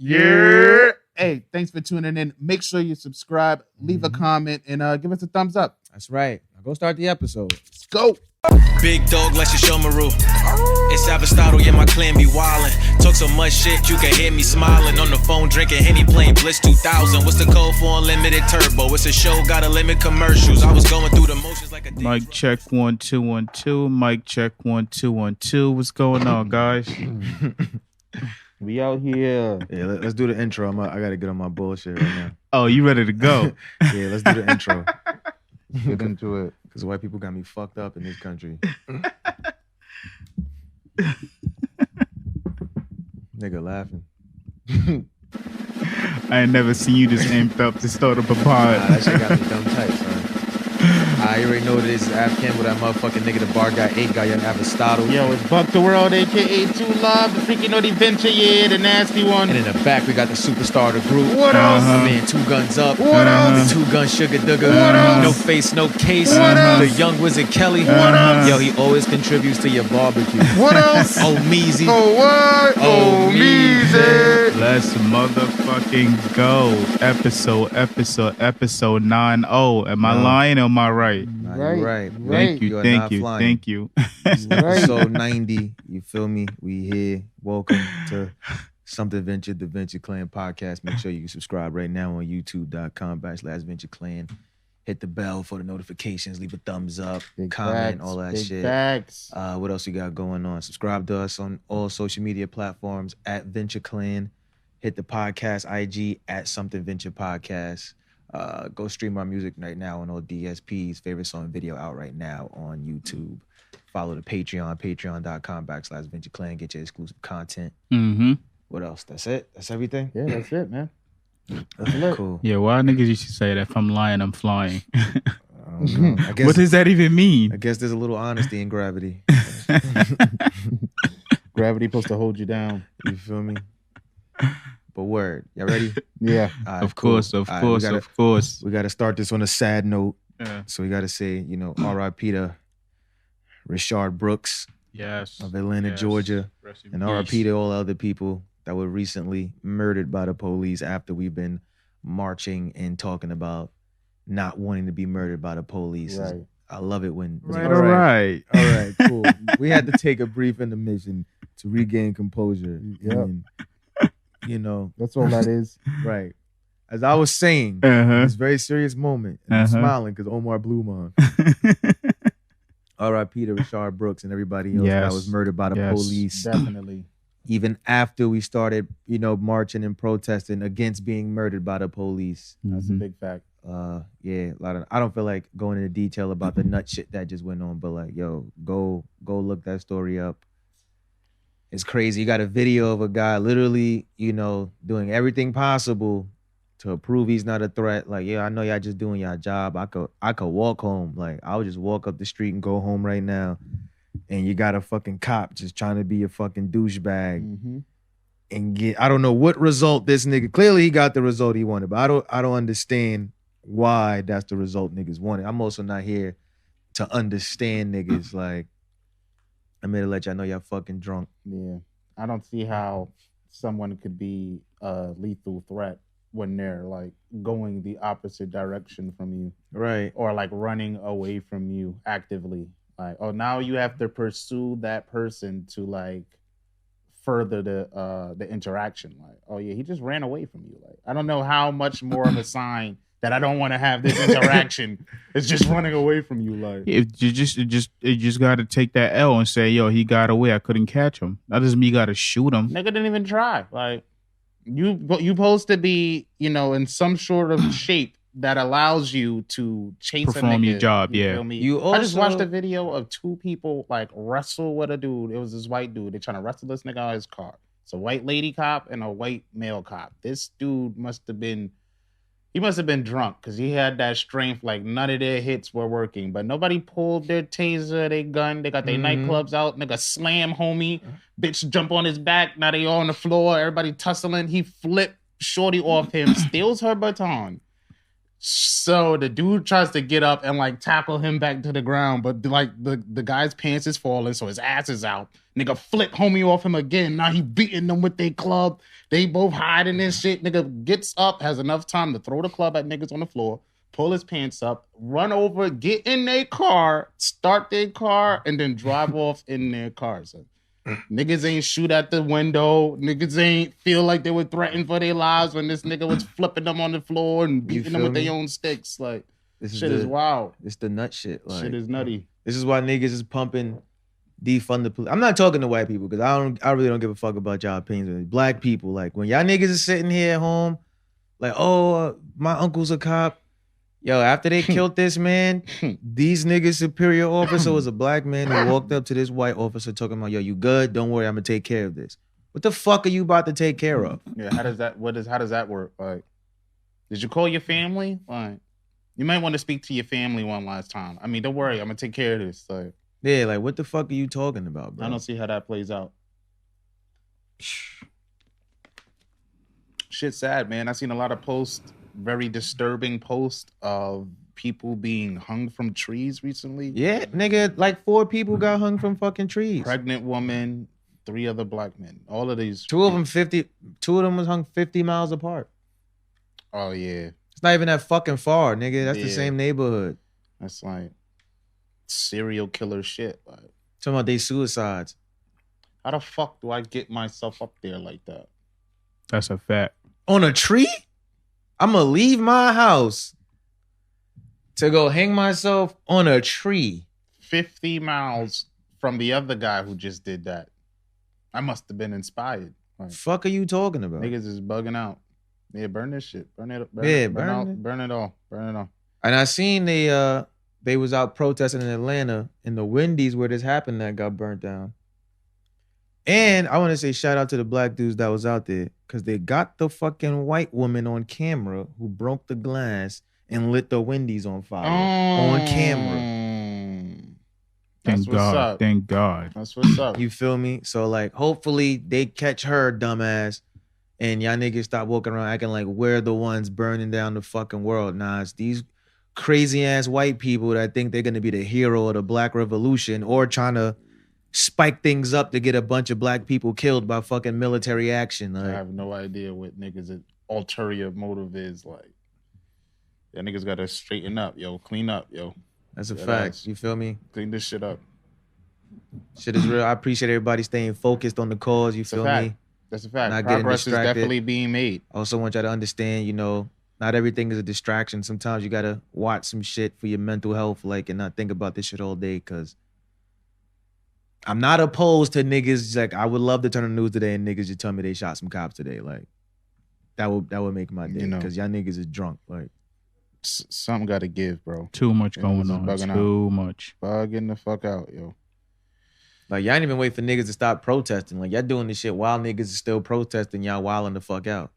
Yeah. Hey, thanks for tuning in. Make sure you subscribe, leave a comment, and give us a thumbs up. That's right. Now go start the episode. Let's go. Big dog, let's show Maru. It's Avastado, yeah, my clan be wildin'. Talk so much shit, you can hear me smiling. On the phone, drinking Henny, playing Bliss 2000. What's the code for unlimited turbo? It's a show, gotta limit commercials. I was going through the motions like a Mic check 1 2 1 2. Mic check 1 2 1 2. What's going on, guys? We out here. Yeah, let's do the intro. I gotta get on my bullshit right now. Oh, you ready to go? Yeah, let's do the intro. Get into it. Because white people got me fucked up in this country. Nigga laughing. I ain't never seen you this amped up to start up a pod. Nah, that shit got me dumb tight, son. I already know this is Afghan with that motherfucking nigga, the bar guy, 8 guy, young Avastado. Yo, it's Buck the World, a.k.a. Two Love, the freaking Naughty Venture, yeah, the nasty one. And in the back, we got the superstar of the group. What else? My man, 2 Guns Up. What else? The 2 Gun Sugar Dugger. What else? No face, no case. What else? The young wizard Kelly. What else? Yo, he always contributes to your barbecue. What else? Oh, Meezy. Oh, what? Oh, Meezy. Let's motherfucking go. Episode 9-0. Am I lying or am I right? Nah, you're right. Thank you, are thank not you, flying. thank you. Episode 90. You feel me? We here. Welcome to Something Venture, the Venture Clan podcast. Make sure you subscribe right now on youtube.com/Venture Clan. Hit the bell for the notifications. Leave a thumbs up, comment, all that shit. Facts. What else you got going on? Subscribe to us on all social media platforms at Venture Clan. Hit the podcast IG at Something Venture Podcast. Go stream our music right now on all DSPs. Favorite song video out right now on YouTube. Follow the Patreon, patreon.com/Venture Clan. Get your exclusive content. Mm-hmm. What else? That's it? That's everything? Yeah, that's it, man. That's lit. Cool. Yeah, why niggas used to say that if I'm lying, I'm flying? I don't know. I guess, What does that even mean? I guess there's a little honesty in gravity. Gravity supposed to hold you down. You feel me? But word. Y'all ready? Yeah. All right, Of course. We got to start this on a sad note. Yeah. So we got to say, R.I.P. to Rayshard Brooks Yes. of Atlanta, Yes. Georgia. Rest in And peace. R.I.P. to all other people that were recently murdered by the police after we've been marching and talking about not wanting to be murdered by the police. Right. I love it when... All right. All right, cool. We had to take a brief intermission to regain composure. Yep. And, That's all that is. right. As I was saying, Uh-huh. this very serious moment, and I'm smiling because Omar blew mine. R.I.P. to Rayshard Brooks and everybody else that Yes. was murdered by the Yes. police. Definitely. Even after we started, marching and protesting against being murdered by the police. That's a big fact. Yeah, I don't feel like going into detail about the nut shit that just went on, but like, yo, go look that story up. It's crazy. You got a video of a guy literally, doing everything possible to prove he's not a threat. Like, yeah, I know y'all just doing y'all job. I could walk home. Like, I would just walk up the street and go home right now. And you got a fucking cop just trying to be a fucking douchebag and get, I don't know what result this nigga, clearly he got the result he wanted, but I don't understand why that's the result niggas wanted. I'm also not here to understand niggas. Like, I'm here to let y'all know y'all fucking drunk. Yeah. I don't see how someone could be a lethal threat when they're like going the opposite direction from you. Right. Or like running away from you actively. Like, oh, now you have to pursue that person to like further the interaction. Like, oh yeah, he just ran away from you. Like, I don't know how much more of a sign that I don't want to have this interaction. It's just running away from you. Like, You just got to take that L and say, yo, he got away. I couldn't catch him. That doesn't mean you got to shoot him. nigga didn't even try. Like, you supposed to be, in some sort of shape that allows you to chase Perform a nigga. your job, You yeah. feel me? You I just watched also- a video of 2 people like wrestle with a dude. It was this white dude. They're trying to wrestle this nigga out of his car. It's a white lady cop and a white male cop. This dude must have been drunk because he had that strength. Like, none of their hits were working, but nobody pulled their taser, their gun. They got their nightclubs out. Nigga slam homie, bitch jump on his back. Now they all on the floor. Everybody tussling. He flipped shorty off him, steals her baton. So the dude tries to get up and like tackle him back to the ground, but like the guy's pants is falling, so his ass is out. Nigga flip homie off him again. Now he beating them with their club. They both hiding this shit. Nigga gets up, has enough time to throw the club at niggas on the floor, pull his pants up, run over, get in their car, start their car, and then drive off in their car. So niggas ain't shoot at the window. Niggas ain't feel like they were threatened for their lives when this nigga was flipping them on the floor and beating them with their own sticks. Like, this shit is wild. It's the nut shit. Like, shit is nutty. This is why niggas is pumping defund the police. I'm not talking to white people because I really don't give a fuck about y'all opinions. Black people, like when y'all niggas is sitting here at home, like, oh, my uncle's a cop. Yo, after they killed this man, these niggas' superior officer was a black man who walked up to this white officer talking about, yo, you good? Don't worry, I'm gonna take care of this. What the fuck are you about to take care of? Yeah, how does that work? Like, did you call your family? Like, you might want to speak to your family one last time. I mean, don't worry, I'm gonna take care of this. Like, yeah, like what the fuck are you talking about, bro? I don't see how that plays out. Shit's sad, man. I seen a lot of posts, very disturbing posts of people being hung from trees recently. Yeah, nigga, like 4 people got hung from fucking trees. Pregnant woman, 3 other black men. All of these. 2 of them was hung 50 miles apart. Oh, yeah. It's not even that fucking far, nigga. That's the same neighborhood. That's like serial killer shit. Like, talking about they suicides. How the fuck do I get myself up there like that? That's a fact. On a tree? I'm gonna leave my house to go hang myself on a tree. 50 miles from the other guy who just did that. I must have been inspired. Like, fuck are you talking about? Niggas is bugging out. Yeah, burn this shit. Burn it. Burn it all. Burn it all. And I seen they was out protesting in Atlanta in the Wendy's where this happened that got burnt down. And I want to say shout out to the black dudes that was out there because they got the fucking white woman on camera who broke the glass and lit the Wendy's on fire on camera. That's what's up. Thank God. That's what's up. You feel me? So like, hopefully they catch her dumbass and y'all niggas stop walking around acting like we're the ones burning down the fucking world. Nah, it's these crazy ass white people that think they're gonna be the hero of the Black Revolution or trying to spike things up to get a bunch of black people killed by fucking military action. Like, I have no idea what niggas' ulterior motive is. Like, that niggas gotta straighten up, yo. Clean up, yo. That's a fact. You feel me? Clean this shit up. Shit is real. I appreciate everybody staying focused on the cause. You feel me? That's a fact. Not Progress is definitely being made. I also want y'all to understand, you know, not everything is a distraction. Sometimes you gotta watch some shit for your mental health, like, and not think about this shit all day. Cause I'm not opposed to niggas. Like, I would love to turn on the news today and niggas just tell me they shot some cops today. Like, that would make my day. Cause y'all niggas is drunk. Like, something got to give, bro. Too much going on. Too much. Bugging the fuck out, yo. Like, y'all ain't even wait for niggas to stop protesting. Like, y'all doing this shit while niggas is still protesting. Y'all wilding the fuck out.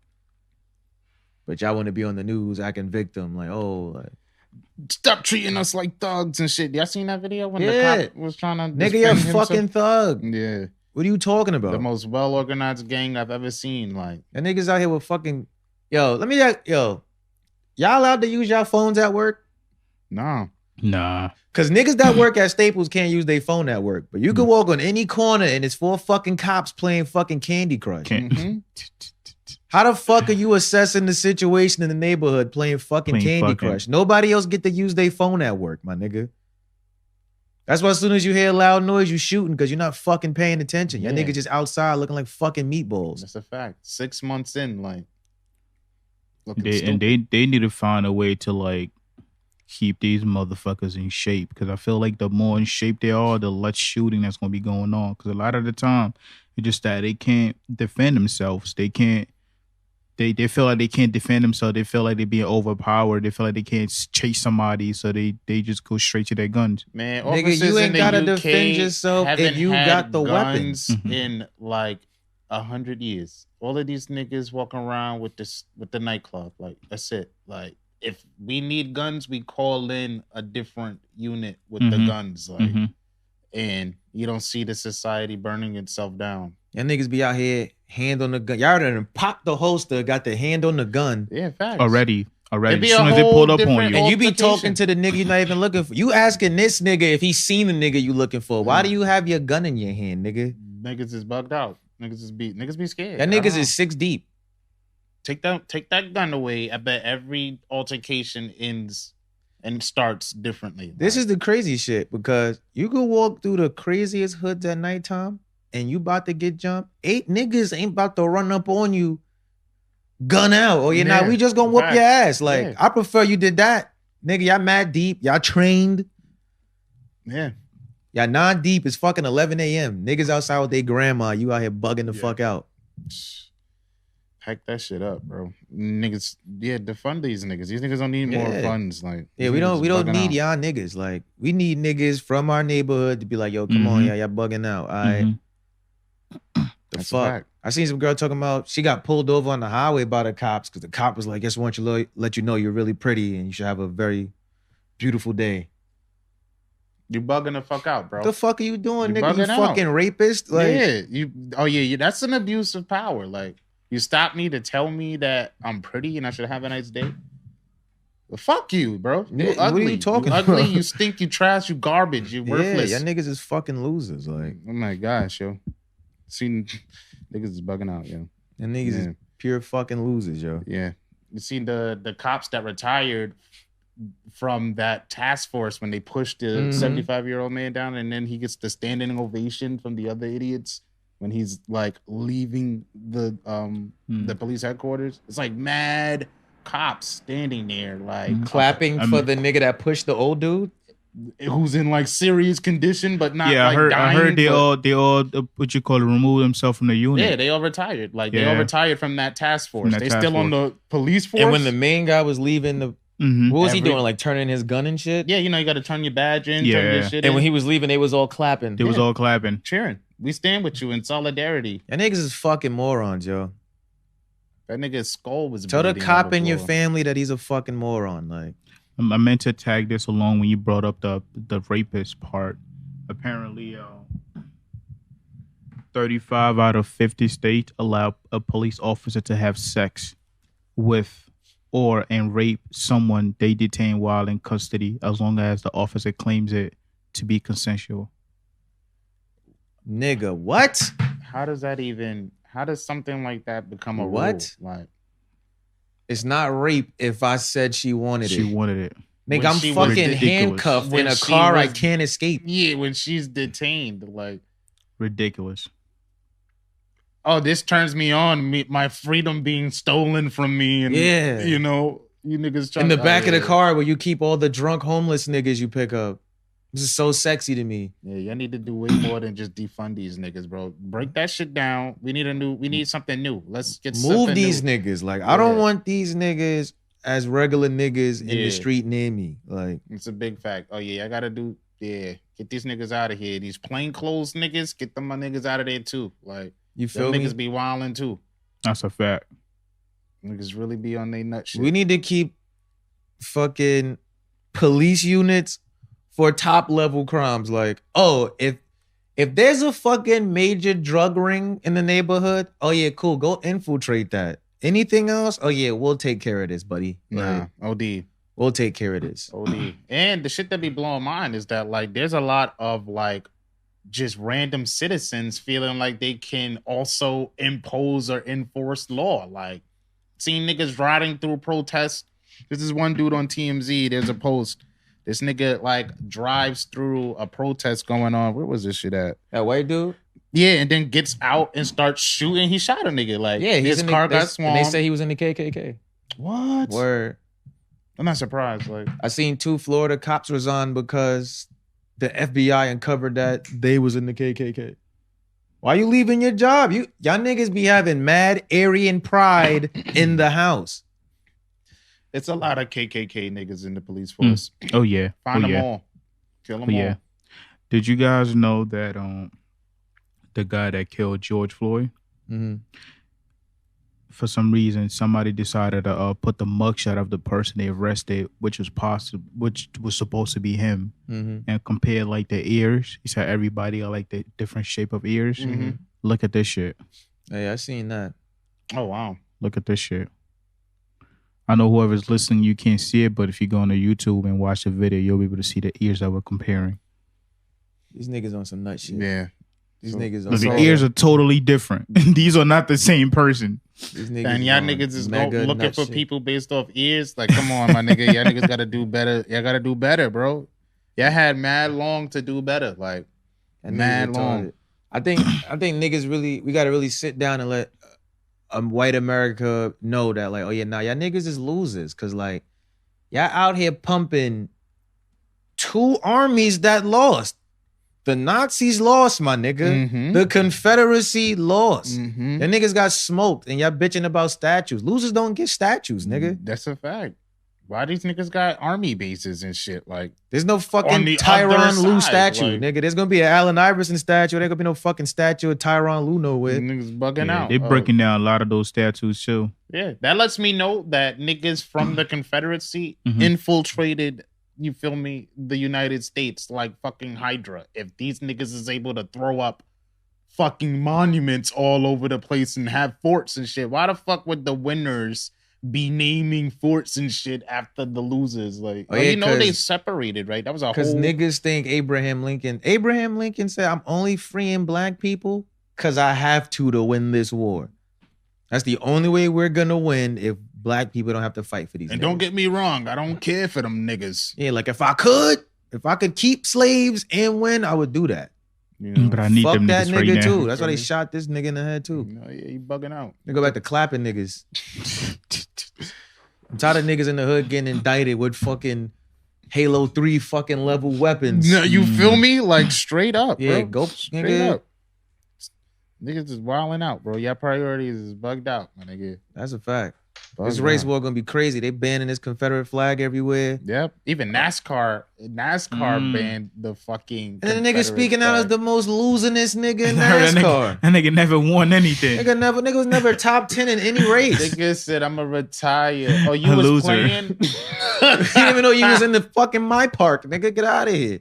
But y'all want to be on the news acting victim. Like, oh, like, stop treating us like thugs and shit. Y'all seen that video when the cop was trying to nigga, you're a fucking thug. Yeah. What are you talking about? The most well-organized gang I've ever seen. Like, that niggas out here with fucking, yo, let me ask, yo, y'all allowed to use y'all phones at work? Nah. Cause niggas that work at Staples can't use their phone at work. But you can walk on any corner and it's 4 fucking cops playing fucking Candy Crush. Mm-hmm. How the fuck are you assessing the situation in the neighborhood playing fucking Candy Crush? Nobody else get to use their phone at work, my nigga. That's why as soon as you hear a loud noise, you shooting because you're not fucking paying attention. Y'all niggas just outside looking like fucking meatballs. That's a fact. 6 months in, like, they need to find a way to like keep these motherfuckers in shape, because I feel like the more in shape they are, the less shooting that's gonna be going on. Because a lot of the time, it's just that they can't defend themselves. They can't. They feel like they can't defend themselves. They feel like they're being overpowered. They feel like they can't chase somebody, so they just go straight to their guns. Man, nigga, you ain't gotta defend yourself if you got the weapons. In like 100 years, all of these niggas walking around with the nightclub. Like, that's it. Like, if we need guns, we call in a different unit with the guns. Like, and you don't see the society burning itself down. Y'all niggas be out here, hand on the gun. Y'all done popped the holster, got the hand on the gun. Yeah, facts. Already. already. As soon as they pulled up on you. And you be talking to the nigga you're not even looking for. You asking this nigga if he seen the nigga you looking for. Why do you have your gun in your hand, nigga? Niggas is bugged out. Niggas be scared. That niggas is 6 deep. Take that gun away. I bet every altercation ends and starts differently. This is the crazy shit because you could walk through the craziest hoods at nighttime and you about to get jumped. 8 niggas ain't about to run up on you, gun out. Oh, you're not. We just gonna whoop your ass. Like, I prefer you did that. Nigga, y'all mad deep. Y'all trained. Yeah. Y'all non-deep. It's fucking 11 a.m. Niggas outside with their grandma. You out here bugging the fuck out. Pack that shit up, bro. Niggas, defund these niggas. These niggas don't need more funds. Like, we don't need y'all niggas. Like, we need niggas from our neighborhood to be like, yo, come on, y'all bugging out. All right. The fuck. I seen some girl talking about she got pulled over on the highway by the cops because the cop was like, "Just want you let you know you're really pretty and you should have a very beautiful day." You bugging the fuck out, bro. What the fuck are you doing, nigga? You fucking rapist? Like, that's an abuse of power. Like, you stopped me to tell me that I'm pretty and I should have a nice day. Well, fuck you, bro. You ugly. What are you talking about? Ugly, you stink, you trash, you garbage, you worthless. Yeah, y'all niggas is fucking losers. Like, oh my gosh, yo. Seen niggas is bugging out, yo. And niggas is pure fucking losers, yo. Yeah. You seen the cops that retired from that task force when they pushed the 75-year-old man down and then he gets the standing ovation from the other idiots when he's like leaving the police headquarters. It's like mad cops standing there like clapping for the nigga that pushed the old dude who's in like serious condition but not I heard they all what you call it, remove themselves from the unit. Yeah, they all retired. Like they all retired from that task force. They still on the police force. And when the main guy was leaving the what was he doing? Like turning his gun and shit? Yeah, you know, you got to turn your badge in, turn your shit in. And when he was leaving, they was all clapping. They was all clapping. Cheering. We stand with you in solidarity. That niggas is fucking morons, yo. That nigga's skull was Tell the cop in your family that he's a fucking moron. Like, I meant to tag this along when you brought up the rapist part. Apparently, 35 out of 50 states allow a police officer to have sex with and rape someone they detain while in custody as long as the officer claims it to be consensual. Nigga, what? How does something like that become a what? Rule? Like, it's not rape if I said she wanted it. She wanted it. Nigga, I'm fucking handcuffed in a car I can't escape. Yeah, when she's detained, like. Ridiculous. Oh, this turns me on. My freedom being stolen from me. And, you know, you niggas in the back of the car where you keep all the drunk homeless niggas you pick up. This is so sexy to me. Yeah, y'all need to do way more than just defund these niggas, bro. Break that shit down. We need something new. Let's get move these niggas. Like, I don't want these niggas as regular niggas in the street near me. Like, it's a big fact. Oh yeah, I gotta get these niggas out of here. These plainclothes niggas, get them my niggas out of there too. Like, you feel me? Niggas be wilding too. That's a fact. Niggas really be on they nut shit. We need to keep fucking police units for top level crimes. Like, oh, if there's a fucking major drug ring in the neighborhood, oh yeah, cool, go infiltrate that. Anything else? Oh yeah, we'll take care of this, buddy. Nah, OD. We'll take care of this. OD. And the shit that be blowing mine is that like there's a lot of like just random citizens feeling like they can also impose or enforce law. Like, seeing niggas riding through protests. This is one dude on TMZ. There's a post. This nigga like drives through a protest going on. Where was this shit at? That white dude? Yeah, and then gets out and starts shooting. He shot a nigga. Like, his car got swarmed. And they say he was in the KKK. What? Word. I'm not surprised. Like, I seen 2 Florida cops resign because the FBI uncovered that they was in the KKK. Why you leaving your job? Y'all niggas be having mad Aryan pride in the house. It's a lot of KKK niggas in the police force. Oh yeah. Find them all. Kill them all. Yeah. Did you guys know that the guy that killed George Floyd? Mm-hmm. For some reason, somebody decided to put the mugshot of the person they arrested, which was supposed to be him, and compare like the ears. He said everybody got like the different shape of ears. Mm-hmm. Look at this shit. Hey, I seen that. Oh wow. Look at this shit. I know whoever's listening, you can't see it, but if you go on to YouTube and watch the video, you'll be able to see the ears that we're comparing. These niggas on some nut shit. Yeah. These niggas on The some ears are totally different. These are not the same person. These niggas And y'all on niggas is mega looking nut for shit. people based off ears. Like, come on, my nigga. Y'all niggas gotta do better. Y'all gotta do better, bro. Y'all had mad long to do better. Like, That niggas mad retarded. long. I think niggas really, we gotta really sit down and let white America know that, like, oh yeah, nah, y'all niggas is losers. Cause like, y'all out here pumping 2 armies that lost. The Nazis lost, my nigga. Mhm. The Confederacy lost. Mhm. Y'all niggas got smoked and y'all bitching about statues. Losers don't get statues, nigga. That's a fact. Why these niggas got army bases and shit? Like, There's no On fucking the Tyronn other Lue side, statue, like- nigga. There's gonna be an Allen Iverson statue. There ain't gonna be no fucking statue of Tyronn Lue nowhere. niggas bugging Yeah, out. they're breaking down a lot of those statues too. Yeah, that lets me know that niggas from the Confederacy Mhm. infiltrated, you feel me, the United States like fucking Hydra. If these niggas is able to throw up fucking monuments all over the place and have forts and shit, why the fuck would the winners be naming forts and shit after the losers? Like, Oh, yeah, you know they 'cause- separated, right? That was a Because whole niggas think Abraham Lincoln said, I'm only freeing black people because I have to win this war. That's the only way we're gonna win if black people don't have to fight for these And niggas. don't get me wrong, I don't care for them niggas. Yeah, like if I could keep slaves and win, I would do that. You know? But I need Fuck them that niggas right nigga now. too. That's why they Feel me? shot this nigga in the head too. You know, yeah, you bugging out. They go back to clapping niggas. I'm tired of niggas in the hood getting indicted with fucking Halo 3 fucking level weapons. No, you feel me? Like straight up, Yeah, bro. go, Straight nigga. up. Niggas is wilding out, bro. Your priorities is bugged out, my nigga. That's a fact. Bugged This race out. war gonna be crazy. They banning this Confederate flag everywhere. Yep. Even NASCAR banned the fucking. And then the nigga Confederate speaking out as flag. the most losingest nigga in that, NASCAR. that nigga never won anything. Nigga was never top 10 in any race. Nigga said, "I'm gonna retire." Oh, you A was loser. playing. He didn't even know you was in the fucking my park. Nigga, get out of here.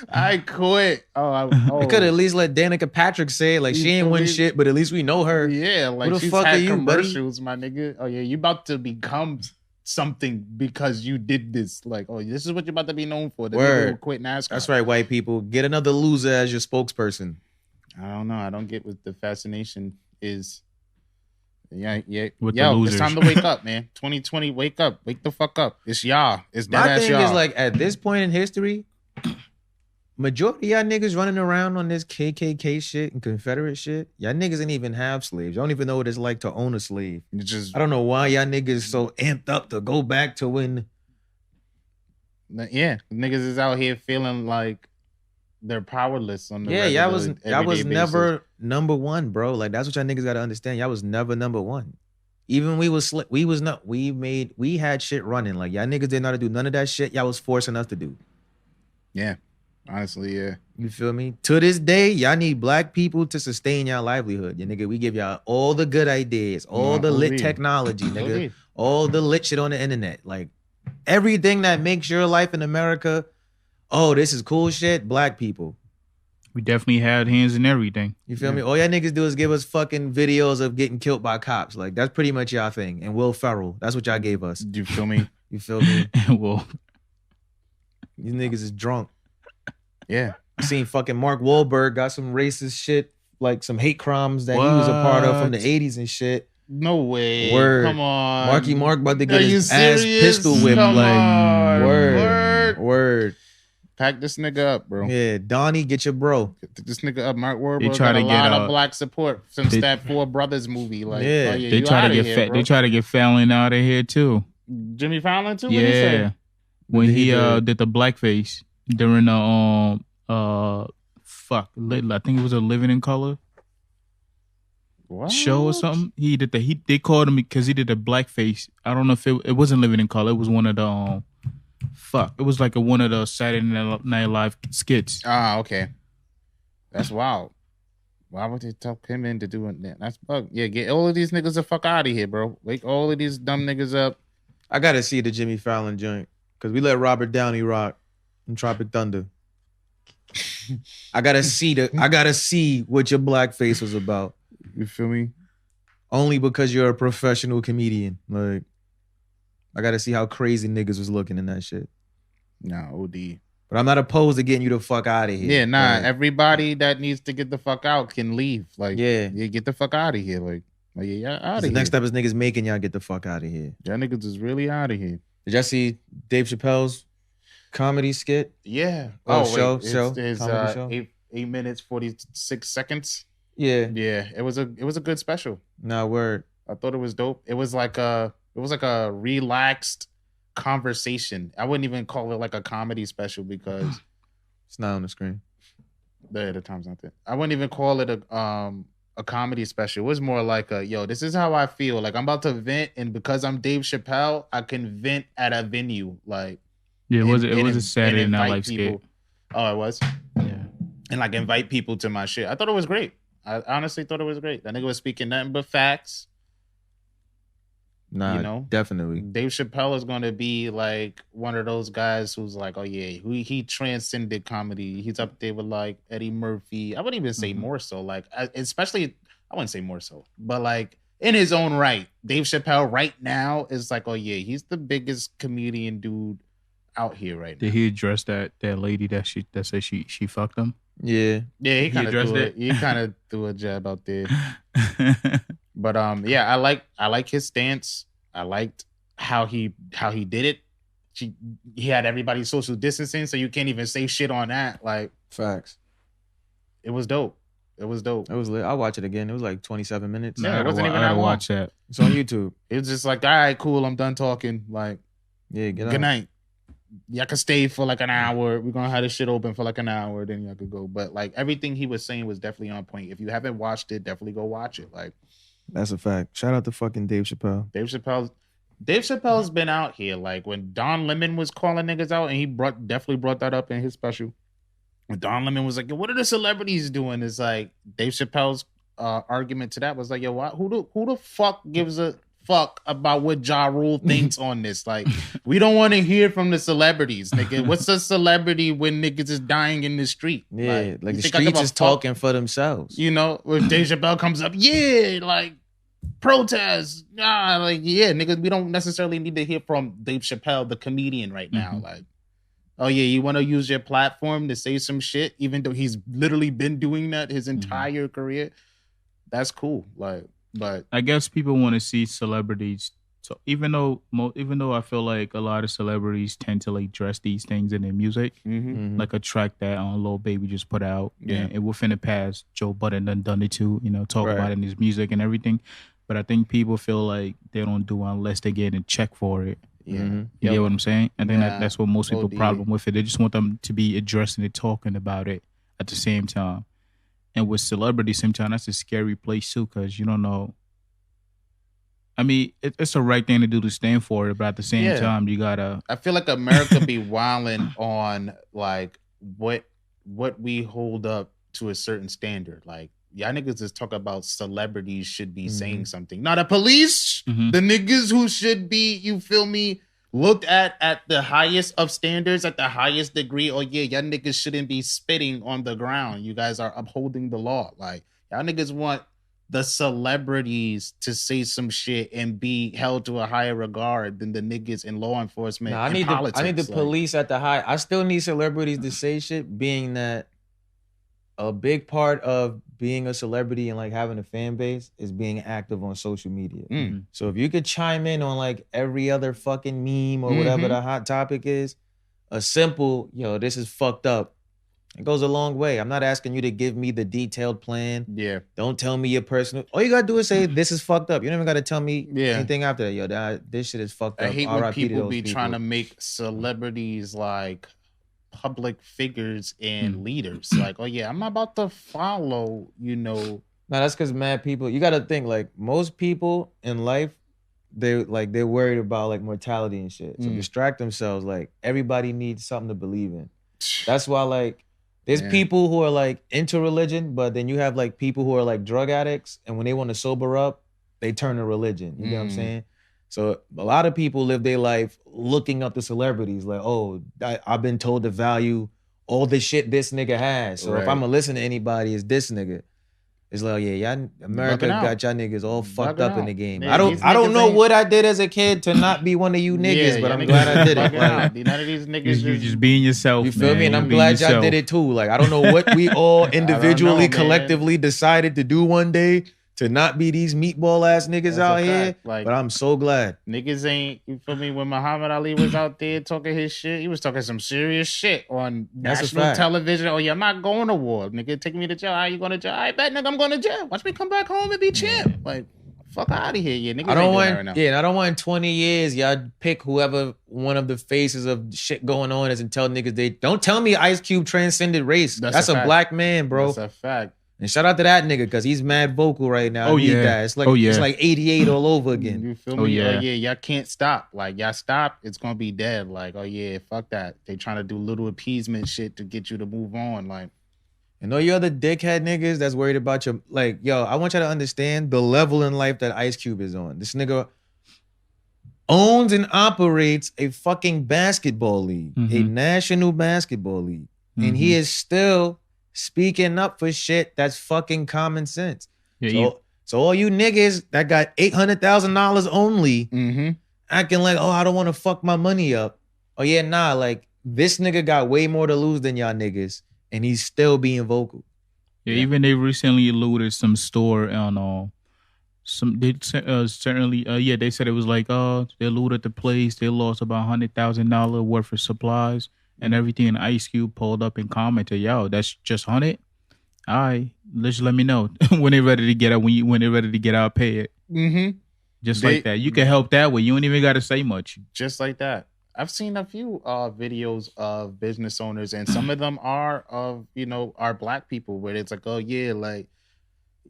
I quit. Oh, They could at least let Danica Patrick say it. Like, she ain't win shit, but at least we know her. Yeah, like Who the she's fuck had are you, buddy? commercials, my nigga. Oh yeah, you about to become something because you did this. Like, oh, this is what you're about to be known for. The nigga Word. who quit NASCAR. That's right, white people. Get another loser as your spokesperson. I don't know. I don't get what the fascination is. Yeah. With the Yo, it's losers. time to wake up, man. 2020, wake up. Wake the fuck up. It's y'all. It's dead My ass thing y'all. is, like, at this point in history, majority of y'all niggas running around on this KKK shit and Confederate shit, y'all niggas ain't even have slaves. I don't even know what it's like to own a slave. It's just I don't know why y'all niggas so amped up to go back to when. yeah, niggas is out here feeling like they're powerless on the Yeah, y'all was everyday never basis. number one, bro. Like, that's what y'all niggas gotta understand. Y'all was never number one. Even we had shit running. Like, y'all niggas didn't know how to do none of that shit y'all was forcing us to do. Yeah, honestly, yeah. You feel me? To this day, y'all need black people to sustain y'all livelihood. Yeah, nigga, we give y'all all the good ideas, all No, the lit OD. technology, nigga, OD. all the lit shit on the internet. Like, everything that makes your life in America, oh, this is cool shit, black people. We definitely had hands in everything. You feel me? All y'all niggas do is give us fucking videos of getting killed by cops. Like, that's pretty much y'all thing. And Will Ferrell, that's what y'all gave us. Do you feel me? You feel me? Well, These niggas is drunk. Yeah. Seen fucking Mark Wahlberg got some racist shit, like some hate crimes that he was a part of from the What? 80s and shit. No way. Word. Come on. Marky Mark about to Are get you his ass serious? pistol whipped. Come Like, on. word. Word. Pack this nigga up, bro. Yeah, Donnie, get your bro. Get this nigga up. Mark Wahlberg They try got to a get, lot of black support since they- that Four Brothers movie. Like, Yeah. oh, yeah, they you try to outta get here, bro. they try to get Fallon out of here too. Jimmy Fallon too. What he say? Yeah, when he did. did the blackface during the I think it was a Living in Color What? show or something. They called him because he did a blackface. I don't know if it wasn't Living in Color. It was one of the it was like one of the Saturday Night Live skits. Ah, okay. That's wild. Why would they talk him into doing that? That's bug. Yeah, get all of these niggas the fuck out of here, bro. Wake all of these dumb niggas up. I gotta see the Jimmy Fallon joint. Cause we let Robert Downey rock in Tropic Thunder. I gotta see what your blackface was about. You feel me? Only because you're a professional comedian. Like, I gotta see how crazy niggas was looking in that shit. Nah, OD. But I'm not opposed to getting you the fuck out of here. Yeah, nah. Like, everybody that needs to get the fuck out can leave. Like, yeah, get the fuck out of here. Like yeah, out of the here. next step is niggas making y'all get the fuck out of here. Y'all niggas is really out of here. Did y'all see Dave Chappelle's comedy skit? Yeah. Show. It's Comedy show? 8 minutes 46 seconds. Yeah. Yeah. It was a good special. Nah, word. I thought it was dope. It was like a relaxed conversation. I wouldn't even call it like a comedy special because it's not on the screen. The time's not there. I wouldn't even call it a comedy special. It was more like this is how I feel. Like I'm about to vent, and because I'm Dave Chappelle, I can vent at a venue. Like yeah, it was a Saturday Night Live skit. Oh, it was? Yeah. And like invite people to my shit. I thought it was great. I honestly thought it was great. That nigga was speaking nothing but facts. Nah, you know, definitely. Dave Chappelle is going to be like one of those guys who's like, oh yeah, he transcended comedy. He's up there with like Eddie Murphy. I wouldn't even say more so. Like, especially, I wouldn't say more so, but like in his own right, Dave Chappelle right now is like, oh yeah, he's the biggest comedian dude out here right now. Did he address that lady that said she fucked him? Yeah. Yeah, he kind of addressed it. He kind of threw a jab out there. But yeah, I like his stance. I liked how he did it. He had everybody social distancing, so you can't even say shit on that. Like facts. It was dope. It was lit. I'll watch it again. It was like 27 minutes. Yeah, it wasn't even that long. Watch that. It's on YouTube. It was just like, all right, cool. I'm done talking. Like, yeah, good night. Y'all can stay for like an hour. We're gonna have this shit open for like an hour, then y'all could go. But like everything he was saying was definitely on point. If you haven't watched it, definitely go watch it. Like, that's a fact. Shout out to fucking Dave Chappelle. Dave Chappelle's been out here. Like when Don Lemon was calling niggas out, and he definitely brought that up in his special. When Don Lemon was like, yo, what are the celebrities doing? It's like Dave Chappelle's argument to that was like, yo, who the fuck gives a fuck about what Ja Rule thinks on this? Like, we don't want to hear from the celebrities, nigga. What's a celebrity when niggas is dying in the street? Yeah, like the streets is talking for themselves. You know, when Dave Chappelle comes up, yeah, like protest, like yeah, nigga. We don't necessarily need to hear from Dave Chappelle, the comedian, right now. Like, oh yeah, you want to use your platform to say some shit, even though he's literally been doing that his entire career. That's cool. Like, but I guess people want to see celebrities. So even though I feel like a lot of celebrities tend to like dress these things in their music, like a track that Lil Baby just put out, and it within the past, Joe Budden done it too, you know, talk about it in his music and everything. But I think people feel like they don't do it unless they get a check for it. Yeah, you get what I'm saying? I think that's what most people problem with it. They just want them to be addressing it, talking about it at the same time. And with celebrities, sometimes that's a scary place too, because you don't know. I mean, it's the right thing to do to stand for it, but at the same time, you gotta. I feel like America be wilding on like what we hold up to a certain standard. Like, y'all niggas just talk about celebrities should be saying something. Not the police, the niggas who should be, you feel me, looked at the highest of standards, at the highest degree. Oh yeah, y'all niggas shouldn't be spitting on the ground. You guys are upholding the law. Like, y'all niggas want the celebrities to say some shit and be held to a higher regard than the niggas in law enforcement and politics. I need the police at the high. I still need celebrities to say shit, being that a big part of being a celebrity and like having a fan base is being active on social media. So if you could chime in on like every other fucking meme or whatever the hot topic is, a simple, yo, this is fucked up, it goes a long way. I'm not asking you to give me the detailed plan. Yeah. Don't tell me your personal. All you gotta do is say this is fucked up. You don't even gotta tell me anything after that. Yo, this shit is fucked up. I hate when people be trying to make celebrities like public figures and leaders. Like, oh yeah, I'm about to follow, you know. No, that's because mad people. You gotta think like most people in life, they're worried about like mortality and shit. So distract themselves. Like everybody needs something to believe in. That's why like there's people who are like into religion, but then you have like people who are like drug addicts, and when they want to sober up, they turn to religion. You know what I'm saying? So a lot of people live their life looking up to celebrities. Like, oh, I've been told to value all the shit this nigga has. So if I'm gonna listen to anybody, it's this nigga. It's like, yeah, y'all America got y'all niggas all fucked up in the game. Yeah, I don't know what I did as a kid to not be one of you niggas, but I'm glad I did it. Like, none of these niggas you just being yourself. You feel me? And I'm glad y'all did it too. Like, I don't know what we all individually, collectively decided to do one day to not be these meatball ass niggas out here. Like, but I'm so glad. Niggas ain't, you feel me? When Muhammad Ali was out there talking his shit, he was talking some serious shit on national television. Oh, yeah, I'm not going to war. Nigga, take me to jail. How you going to jail? I bet, nigga, I'm going to jail. Watch me come back home and be champ. Like, fuck out of here. Yeah, niggas ain't doing that right now. Yeah, and I don't want in 20 years, y'all pick whoever one of the faces of shit going on is and tell niggas don't tell me Ice Cube transcended race. That's a black man, bro. That's a fact. And shout out to that nigga because he's mad vocal right now. I need that. It's like it's like 88 all over again. You feel me? Oh yeah, y'all can't stop. Like y'all stop, it's gonna be dead. Like, oh yeah, fuck that. They trying to do little appeasement shit to get you to move on. Like, and all you other dickhead niggas that's worried about your like, yo, I want you to understand the level in life that Ice Cube is on. This nigga owns and operates a fucking basketball league, a national basketball league, and he is still speaking up for shit that's fucking common sense. Yeah, so all you niggas that got $800,000 only acting like, oh, I don't want to fuck my money up. Oh yeah, nah, like this nigga got way more to lose than y'all niggas, and he's still being vocal. Yeah, even they recently looted some store on they said it was like they looted the place, they lost about $100,000 worth of supplies and everything, and Ice Cube pulled up and commented, yo, that's just 100? All right, just let me know when they're ready to get out. When they're ready to get out, pay it. Just like that. You can help that way. You don't even got to say much. Just like that. I've seen a few videos of business owners, and some of them are are black people, where it's like, oh yeah, like,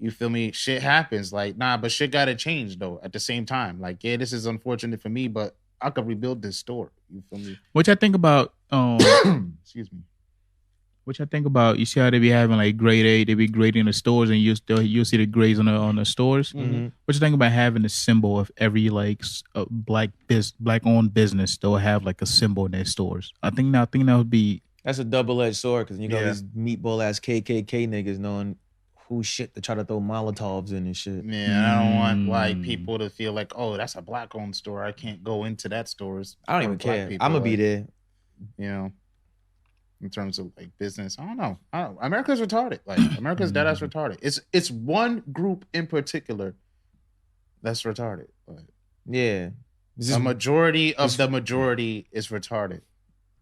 you feel me? Shit happens. Like, nah, but shit gotta change though. At the same time, like, yeah, this is unfortunate for me, but I could rebuild this store. You feel me? Which I think about. Excuse me. Which I think about. You see how they be having like grade A, they be grading the stores, and you'll see the grades on the stores. What you think about having a symbol of every like black owned business? They'll have like a symbol in their stores. I think that would be. That's a double-edged sword because you got these meatball ass KKK niggas knowing who shit to try to throw Molotovs in and shit. Yeah, I don't want like people to feel like, oh, that's a black owned store, I can't go into that store. I don't even care. I'm gonna be there. You know, in terms of like business, I don't know. America's retarded. Like, America's dead ass retarded. It's one group in particular that's retarded. Like, yeah, a majority of the majority is retarded,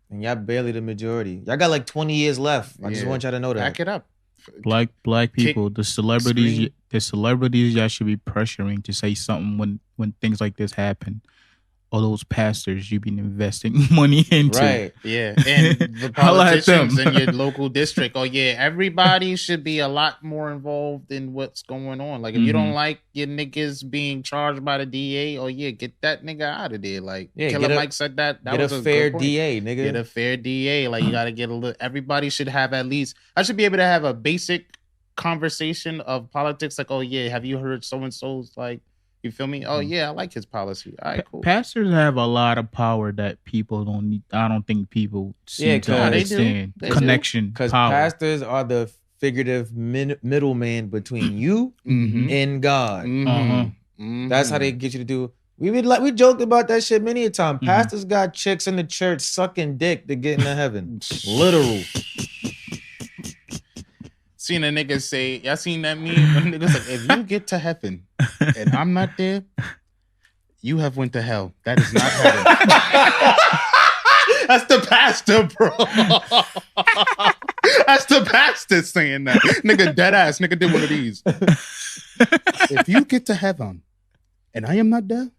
and y'all barely the majority. Y'all got like 20 years left. I just want y'all to know that. Back it up. Black people, the celebrities, y'all should be pressuring to say something when things like this happen. All those pastors you've been investing money into. Right. Yeah. And the politicians in your local district. Oh yeah, everybody should be a lot more involved in what's going on. Like, if you don't like your niggas being charged by the DA, oh yeah, get that nigga out of there. Like, Killer Mike said that was a fair DA, nigga. Get a fair DA. Like, you gotta get a little, everybody should have at least, I should be able to have a basic conversation of politics. Like, oh yeah, have you heard so and so's like, you feel me? Oh yeah, I like his policy. All right, cool. Pastors have a lot of power that people don't need. I don't think people seem to understand. They connection, because pastors are the figurative middleman between you and God. That's how they get you to do. We joked about that shit many a time. Pastors got chicks in the church sucking dick to get into heaven. Literal. Seen a nigga say, y'all seen that meme? Niggas like, if you get to heaven and I'm not there, you have went to hell. That is not heaven. That's the pastor, bro. That's the pastor saying that. Nigga, dead ass. Nigga did one of these. If you get to heaven and I am not there,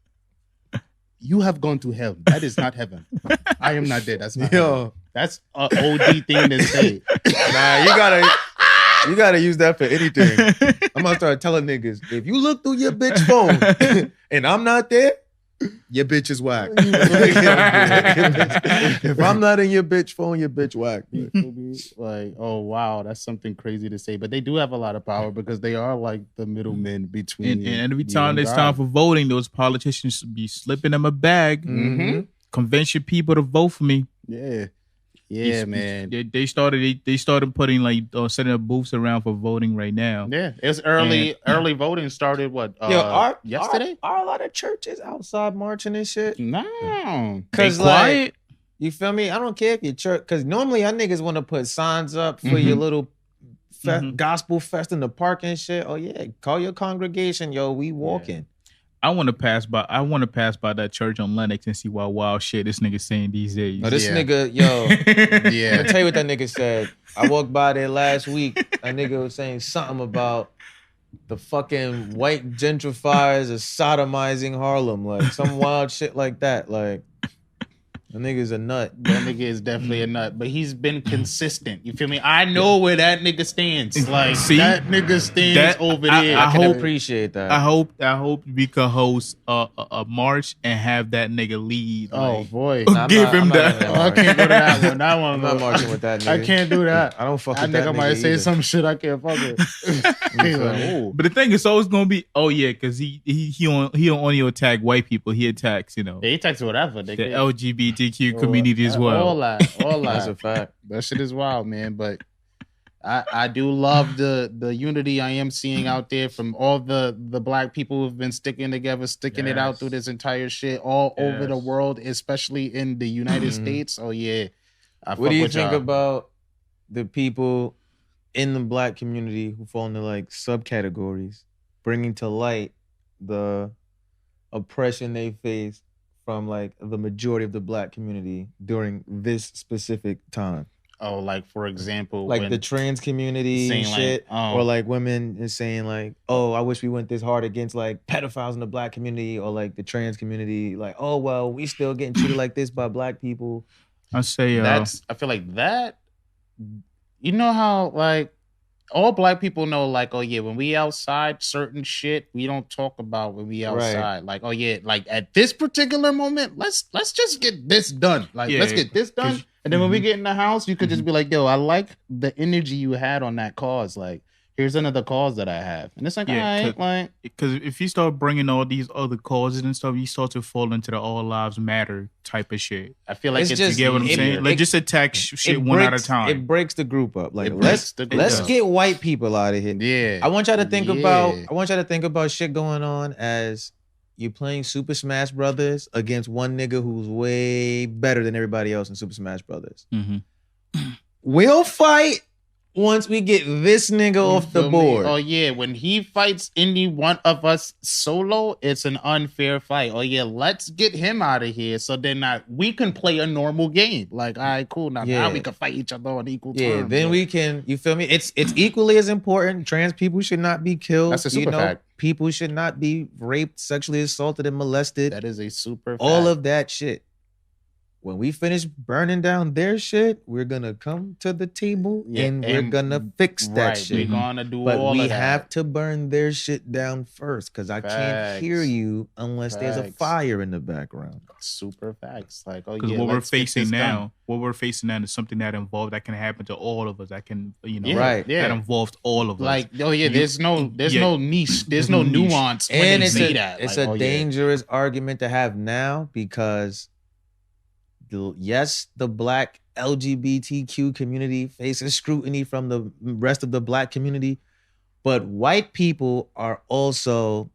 you have gone to hell. That is not heaven. I am not there. That's not heaven. That's an OD thing to say. Nah, you gotta use that for anything. I'm gonna start telling niggas, if you look through your bitch phone and I'm not there, your bitch is whack. If I'm not in your bitch phone, your bitch whack. Like, oh wow, that's something crazy to say. But they do have a lot of power because they are like the middlemen between. And every time it's time for voting, those politicians be slipping them a bag, convincing people to vote for me. Yeah. Yeah, man. They started putting like setting up booths around for voting right now. Yeah, it's early. Early voting started yesterday. Are a lot of churches outside marching and shit? No, Cause they quiet. You feel me? I don't care if your church, because normally y'all niggas want to put signs up for your little gospel fest in the park and shit. Oh yeah, call your congregation, yo. We walking. Yeah. I want to pass by that church on Lenox and see what wild shit this nigga saying these days. Oh, this nigga, yo. Yeah. I'll tell you what that nigga said. I walked by there last week. That nigga was saying something about the fucking white gentrifiers are sodomizing Harlem, like some wild shit like that. Like, that nigga's a nut. That nigga is definitely a nut, but he's been consistent. You feel me? I know where that nigga stands. Like, that nigga stands over there. I can appreciate that. I hope we could host a march and have that nigga lead. Oh boy, give him that. I can't go to that one. That one, I'm not marching with that nigga. I can't do that. I don't fuck with that nigga. I might say some shit I can't fuck with. But the thing is always gonna be, because he don't only attack white people. He attacks, Yeah, he attacks whatever. The LGBTQ community as well. All that. That's a fact. That shit is wild, man. But I do love the unity I am seeing out there from all the black people who've been sticking together, sticking it out through this entire shit all over the world, especially in the United States. Oh yeah. What do you think about the people in the black community who fall into like subcategories, bringing to light the oppression they face from like the majority of the black community during this specific time? Oh, like for example, like the trans community and shit, or like women is saying like, oh, I wish we went this hard against like pedophiles in the black community, or like the trans community, like, oh well, we still getting treated like this by black people. I say I feel like that. You know how like all black people know, like, oh yeah, when we outside, certain shit we don't talk about when we outside. Right. Like, oh yeah, like at this particular moment, let's just get this done. Like, let's get this done. And then when we get in the house, you could just be like, yo, I like the energy you had on that cause. Like, here's another cause that I have. And it's like, all right, like, because if you start bringing all these other causes and stuff, you start to fall into the all lives matter type of shit. I feel like it's just, you get what I'm saying? Like, just attack shit one at a time. It breaks the group up. Like, let's get white people out of here. Yeah. I want y'all to think about shit going on as you're playing Super Smash Brothers against one nigga who's way better than everybody else in Super Smash Brothers. We'll fight once we get this nigga off the board. Oh yeah, when he fights any one of us solo, it's an unfair fight. Oh yeah, let's get him out of here so then we can play a normal game. Like, all right, cool. Now we can fight each other on equal terms. Yeah, then we can, you feel me? It's equally as important. Trans people should not be killed. That's a super fact. People should not be raped, sexually assaulted, and molested. That is a super fact. All of that shit. When we finish burning down their shit, we're gonna come to the table and we're gonna fix that shit. We're gonna do but all of that. We have to burn their shit down first, because I can't hear you unless there's a fire in the background. Super facts. Like, oh yeah, what we're facing now is something that can happen to all of us. That can, that involves all of us. Like, oh yeah, there's no niche, there's no nuance. And it's a dangerous argument to have now, because the black LGBTQ community faces scrutiny from the rest of the black community, but white people are also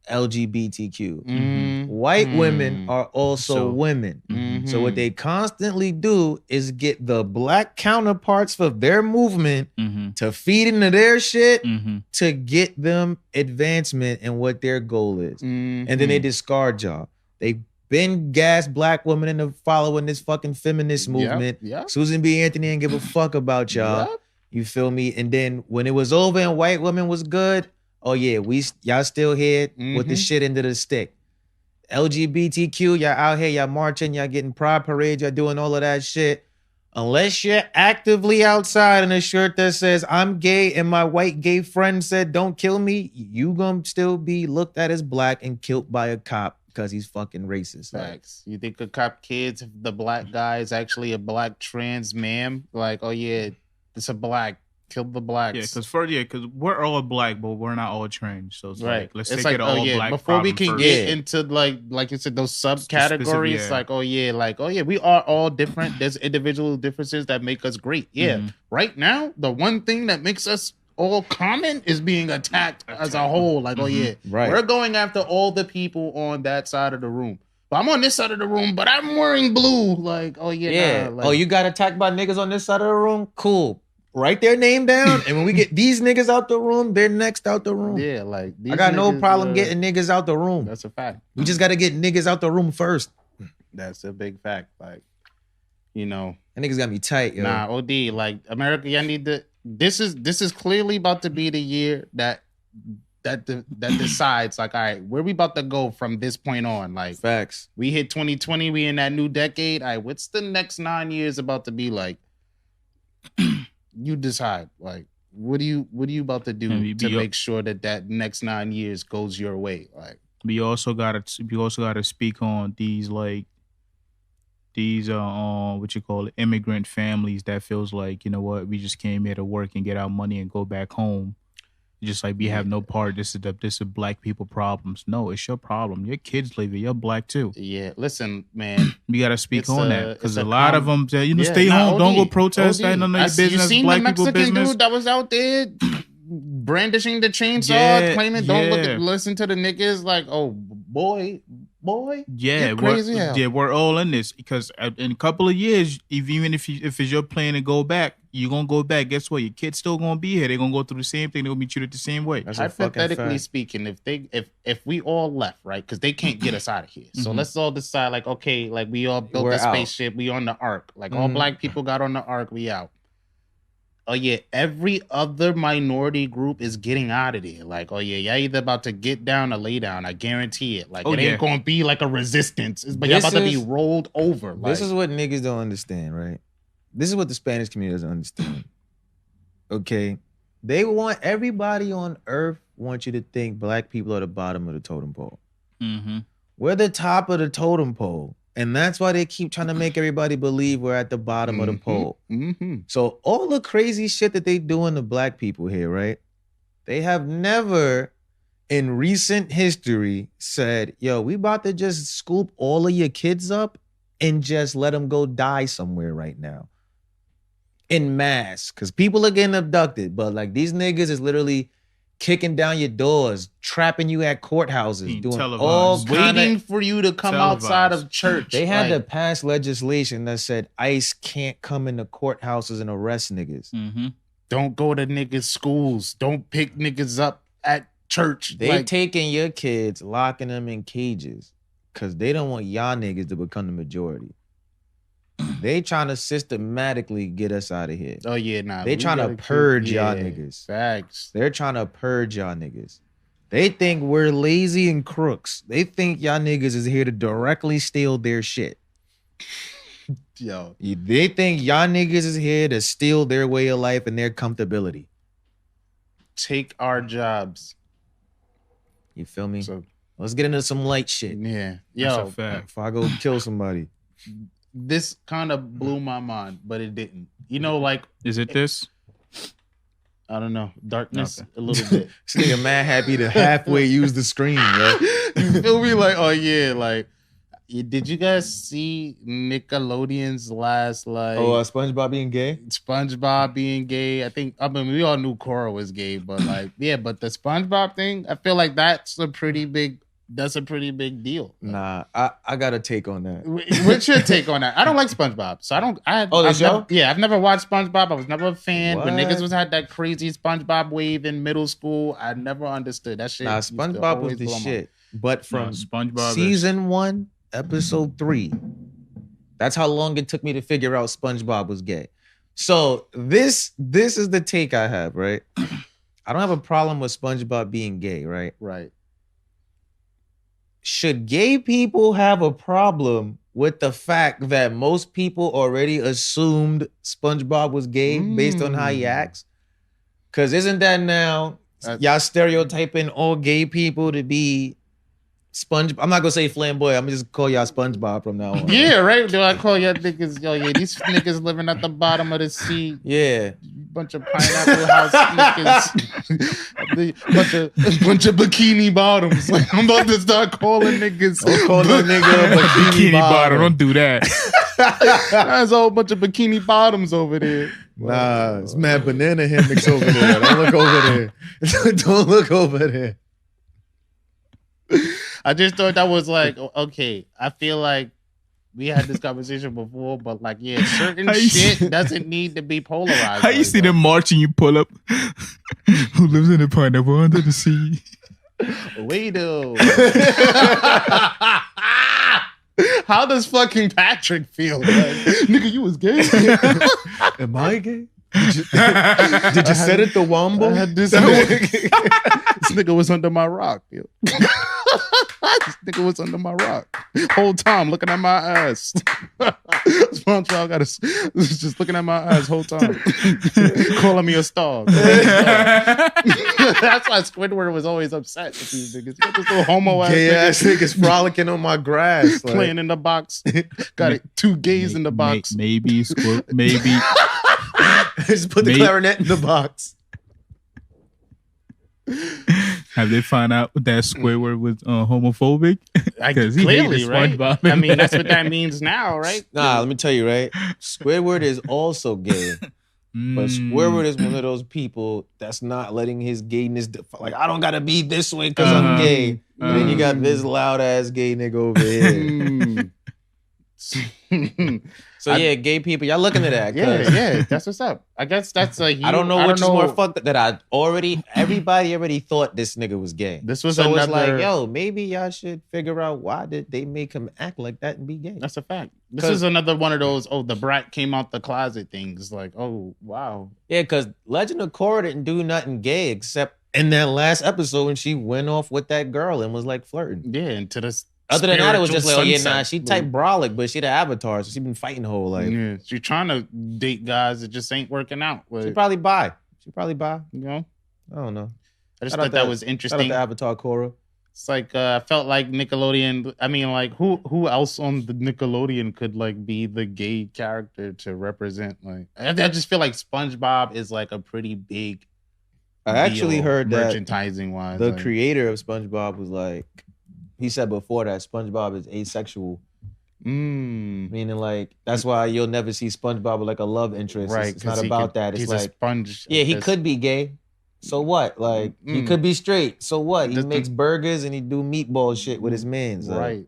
LGBTQ. White women are also women. So what they constantly do is get the black counterparts of their movement to feed into their shit to get them advancement in what their goal is. And then they discard y'all. They been gassed black women into following this fucking feminist movement. Susan B. Anthony didn't give a fuck about y'all. You feel me? And then when it was over and white women was good, oh yeah, y'all still here with the shit into the stick. LGBTQ, y'all out here, y'all marching, y'all getting pride parades, y'all doing all of that shit. Unless you're actively outside in a shirt that says, I'm gay and my white gay friend said, don't kill me, you gonna still be looked at as black and killed by a cop because he's fucking racist. Facts. You think a cop kids, the black guy is actually a black trans ma'am? Like, oh yeah, it's a black Kill the blacks. Because we're all black, but we're not all trained. So it's Right. like, let's It's take it all black. Before we can first. get into like you said, those subcategories, we are all different. There's individual differences that make us great. Yeah. Mm-hmm. Right now, the one thing that makes us all common is being attacked as a whole. Like, right. We're going after all the people on that side of the room. But I'm on this side of the room, but I'm wearing blue. Like, Nah, like, you got attacked by niggas on this side of the room? Cool. Write their name down, and when we get these niggas out the room, they're next out the room. Yeah, like I got no problem getting niggas out the room. That's a fact. We just got to get niggas out the room first. That's a big fact. Like, you know, that niggas got me tight, yo. Nah, OD. Like, America, y'all need to. This is clearly about to be the year that decides. Like, all right, where we about to go from this point on? Like, facts. We hit 2020. We in that new decade. All right, what's the next 9 years about to be like? You decide. Like, what are you about to do to make sure that next 9 years goes your way? Like, we also gotta speak on these what you call it, immigrant families that feels like, you know what, we just came here to work and get our money and go back home. Just like we have no part. This is black people problems. No, it's your problem. Your kids live here. You're black too. Yeah, listen, man. We gotta speak on that because a lot of them say, stay home. Don't go protest. That none of your business. You seen black the Mexican people business. dude that was out there brandishing the chainsaw, claiming don't listen to the niggas. Like, oh boy. Yeah, we're all in this because in a couple of years, even if it's your plan to go back, you're gonna go back. Guess what? Your kids still gonna be here. They're gonna go through the same thing. They're gonna be treated the same way. Hypothetically speaking, if we all left, right? Because they can't get us out of here. So let's all decide, like, okay, like we all built a spaceship. We on the Ark. Like all black people got on the Ark. We out. Oh yeah, every other minority group is getting out of there. Like, oh yeah, y'all either about to get down or lay down. I guarantee it. Like, it ain't gonna be like a resistance. But y'all about to be rolled over. This is what niggas don't understand, right? This is what the Spanish community doesn't understand. Okay? They want everybody on earth want you to think black people are the bottom of the totem pole. Mm-hmm. We're the top of the totem pole. And that's why they keep trying to make everybody believe we're at the bottom of the pole. Mm-hmm. So all the crazy shit that they doing to black people here, right? They have never in recent history said, yo, we about to just scoop all of your kids up and just let them go die somewhere right now. In mass. Because people are getting abducted. But like these niggas is literally kicking down your doors, trapping you at courthouses, doing all waiting for you to come outside of church. They had to pass legislation that said ICE can't come into courthouses and arrest niggas. Mm-hmm. Don't go to niggas' schools. Don't pick niggas up at church. They taking your kids, locking them in cages because they don't want y'all niggas to become the majority. They trying to systematically get us out of here. Oh, yeah, nah. They trying to purge y'all niggas. Facts. They're trying to purge y'all niggas. They think we're lazy and crooks. They think y'all niggas is here to directly steal their shit. Yo. They think y'all niggas is here to steal their way of life and their comfortability. Take our jobs. You feel me? So, let's get into some light shit. Yeah. That's a fact. Before I go kill somebody. This kind of blew my mind, but it didn't. You know, like... Is it this? I don't know. Darkness, a little bit. This nigga mad happy to halfway use the screen, yo. You feel me? Like, oh yeah, like... Did you guys see Nickelodeon's last, like... Oh, SpongeBob being gay? SpongeBob being gay. I mean, we all knew Cora was gay, but like, yeah, but the SpongeBob thing, I feel like that's a pretty big deal. Nah, I got a take on that. What's your take on that? I don't like SpongeBob, so I don't. I've never watched SpongeBob. I was never a fan. When niggas had that crazy SpongeBob wave in middle school, I never understood that shit. Nah, SpongeBob was the shit. But from SpongeBob season 1, episode 3, that's how long it took me to figure out SpongeBob was gay. So this is the take I have, right? I don't have a problem with SpongeBob being gay, right? Right. Should gay people have a problem with the fact that most people already assumed SpongeBob was gay based on how he acts? Because isn't that now y'all stereotyping all gay people to be SpongeBob? I'm not going to say flamboyant. I'm going to just call y'all SpongeBob from now on. Yeah, right? Do I call y'all niggas, these niggas living at the bottom of the sea. Yeah. bunch of pineapple house niggas, bunch of bikini bottoms. Like I'm about to start calling niggas. Don't call no nigga a bikini bottom. Don't do that. There's a whole bunch of bikini bottoms over there. Nah, it's mad banana hammocks over there. Don't look over there. Don't look over there. I just thought that was like, okay, I feel like we had this conversation before, but like, yeah, certain shit doesn't need to be polarized. How you see them marching, you pull up. Who lives in a pineapple under the sea? We do. How does fucking Patrick feel? Like, nigga, you was gay. Am I gay? Did you set it the wombo? This nigga was under my rock. Yo. This nigga was under my rock. Whole time looking at my ass. SpongeBob was just looking at my ass whole time. Calling me a star. That's why Squidward was always upset with these niggas. Got this little homo ass Gay ass niggas frolicking on my grass. Like. Playing in the box. Got it. Two gays in the box. Maybe. Just put the clarinet in the box. Have they found out that Squidward was homophobic? Because he clearly, hated right? SpongeBob. I mean, that's what that means now, right? Nah, let me tell you, right? Squidward is also gay. But Squidward is one of those people that's not letting his gayness like, I don't gotta be this way because I'm gay. And then you got this loud ass gay nigga over here. So yeah, gay people, y'all looking at that? Yeah, that's what's up. I guess that's like I don't know which is more fucked up, that everybody already thought this nigga was gay. This was so another... it's like, yo, maybe y'all should figure out why did they make him act like that and be gay. That's a fact. This is another one of those, the brat came out the closet things. Like, oh, wow. Yeah, because Legend of Korra didn't do nothing gay except in that last episode when she went off with that girl and was like flirting. Yeah, into this. Other than that, it was just like, she type brolic, but she the Avatar, so she been fighting the whole life. Yeah, she trying to date guys, it just ain't working out. She probably bi. You know? I don't know. I just thought that was interesting. Shout out to Avatar Korra. It's like I felt like Nickelodeon. I mean, like who else on the Nickelodeon could like be the gay character to represent? Like, I just feel like SpongeBob is like a pretty big. I actually heard that merchandising wise, the creator of SpongeBob was like, he said before that SpongeBob is asexual. Meaning like that's why you'll never see SpongeBob with like a love interest. Right, it's not about that. It's like a sponge. Yeah, he could be gay. So what? Like he could be straight. So what? He makes burgers and he do meatball shit with his mans. Right.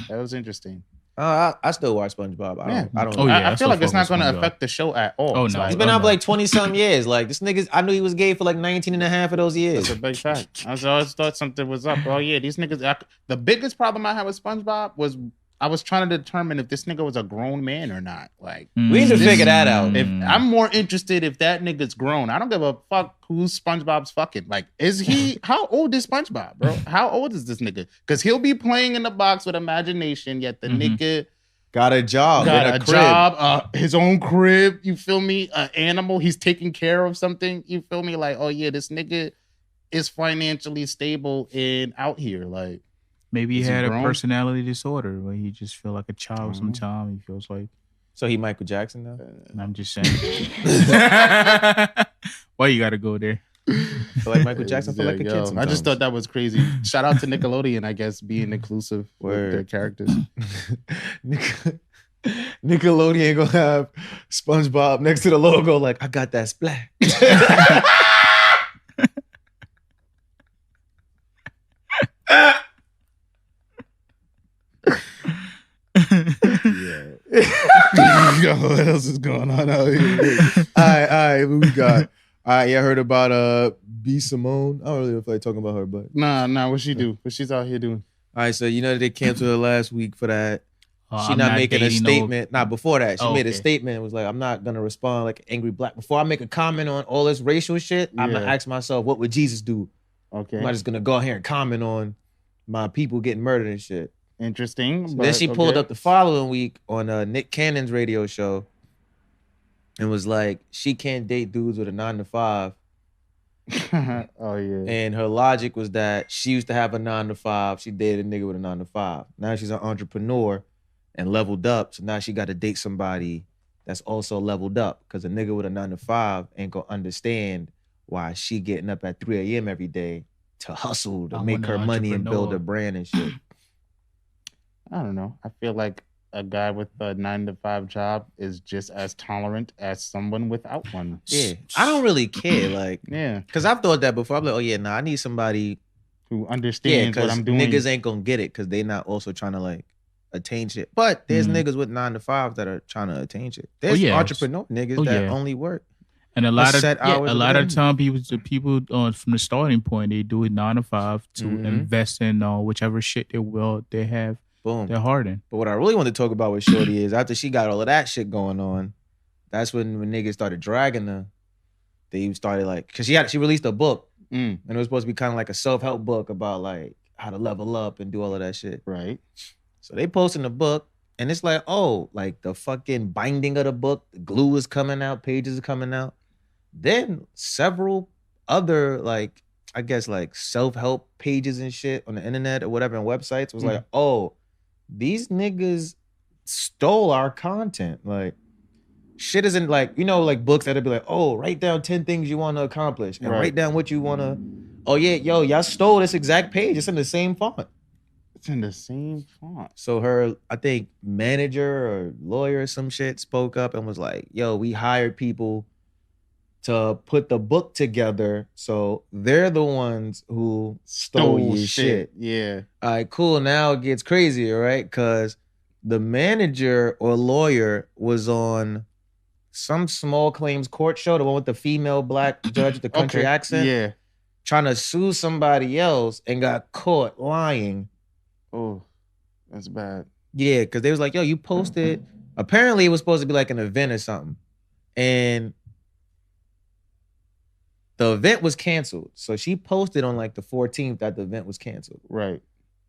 That was interesting. I still watch SpongeBob. I don't. I feel like it's not going to affect the show at all. Oh no, he's been out for like 20-some years. Like this nigga, I knew he was gay for like 19 and a half of those years. That's a big fact. I always thought something was up. Oh yeah, these niggas. The biggest problem I had with SpongeBob was I was trying to determine if this nigga was a grown man or not. Like we need to figure that out. If I'm more interested if that nigga's grown. I don't give a fuck who's SpongeBob's fucking. Like, is he? How old is SpongeBob, bro? How old is this nigga? Because he'll be playing in the box with imagination. Yet the nigga. Got a job. His own crib. You feel me? An animal. He's taking care of something. You feel me? Like, oh yeah, this nigga is financially stable and out here. Like, maybe he had a personality disorder where he just feel like a child sometimes. He feels like. So he Michael Jackson now? I'm just saying. Why you gotta go there? Feel like Michael Jackson. Feel like a kid sometimes. I just thought that was crazy. Shout out to Nickelodeon, I guess, being inclusive with their characters. Nickelodeon gonna have SpongeBob next to the logo, like, I got that splat. Yo, what else is going on out here? All right, what we got? All right, I heard about B. Simone. I don't really feel like talking about her, but nah, what she do? What she's out here doing? All right, so you know they canceled her last week for that. She not making a statement. Before that, she made a statement. It was like, I'm not gonna respond like an angry black. Before I make a comment on all this racial shit, I'm gonna ask myself, what would Jesus do? Okay, I'm not just gonna go out here and comment on my people getting murdered and shit. Interesting. So then she pulled up the following week on Nick Cannon's radio show and was like, she can't date dudes with a 9-to-5. Oh yeah. And her logic was that she used to have a 9-to-5. She dated a nigga with a 9-to-5. Now she's an entrepreneur and leveled up. So now she got to date somebody that's also leveled up. Because a nigga with a 9 to 5 ain't gonna understand why she getting up at 3 a.m. every day to hustle, to make her money and build a brand and shit. I don't know. I feel like a guy with a 9 to 5 job is just as tolerant as someone without one. Yeah. I don't really care. Like, yeah. Because I've thought that before. I'm like, oh yeah, nah, I need somebody who understands what I'm doing. Niggas ain't gonna get it because they not also trying to like attain shit. But there's niggas with 9 to 5 that are trying to attain shit. There's entrepreneur niggas that only work. And a lot of time people from the starting point, they do it 9 to 5 to invest in whichever shit they have. Boom. They're hard. But what I really want to talk about with Shorty is after she got all of that shit going on, that's when niggas started dragging her. They started like, cause she released a book and it was supposed to be kind of like a self-help book about like how to level up and do all of that shit. Right. So they posting the book and it's like, oh, like the fucking binding of the book, the glue is coming out, pages are coming out. Then several other like, I guess like self-help pages and shit on the internet or whatever and websites was like, oh, these niggas stole our content. Like, shit isn't like, like books that'll be like, oh, write down 10 things you want to accomplish and write down what you want to. Oh, yeah, yo, y'all stole this exact page. It's in the same font. It's in the same font. So her, I think, manager or lawyer or some shit spoke up and was like, yo, we hired people to put the book together, so they're the ones who stole your shit. Yeah. All right, cool. Now it gets crazier, right? Because the manager or lawyer was on some small claims court show, the one with the female black judge with the country accent, trying to sue somebody else and got caught lying. Oh, that's bad. Yeah, because they was like, yo, you posted. Apparently, it was supposed to be like an event or something, and the event was canceled. So she posted on like the 14th that the event was canceled. Right.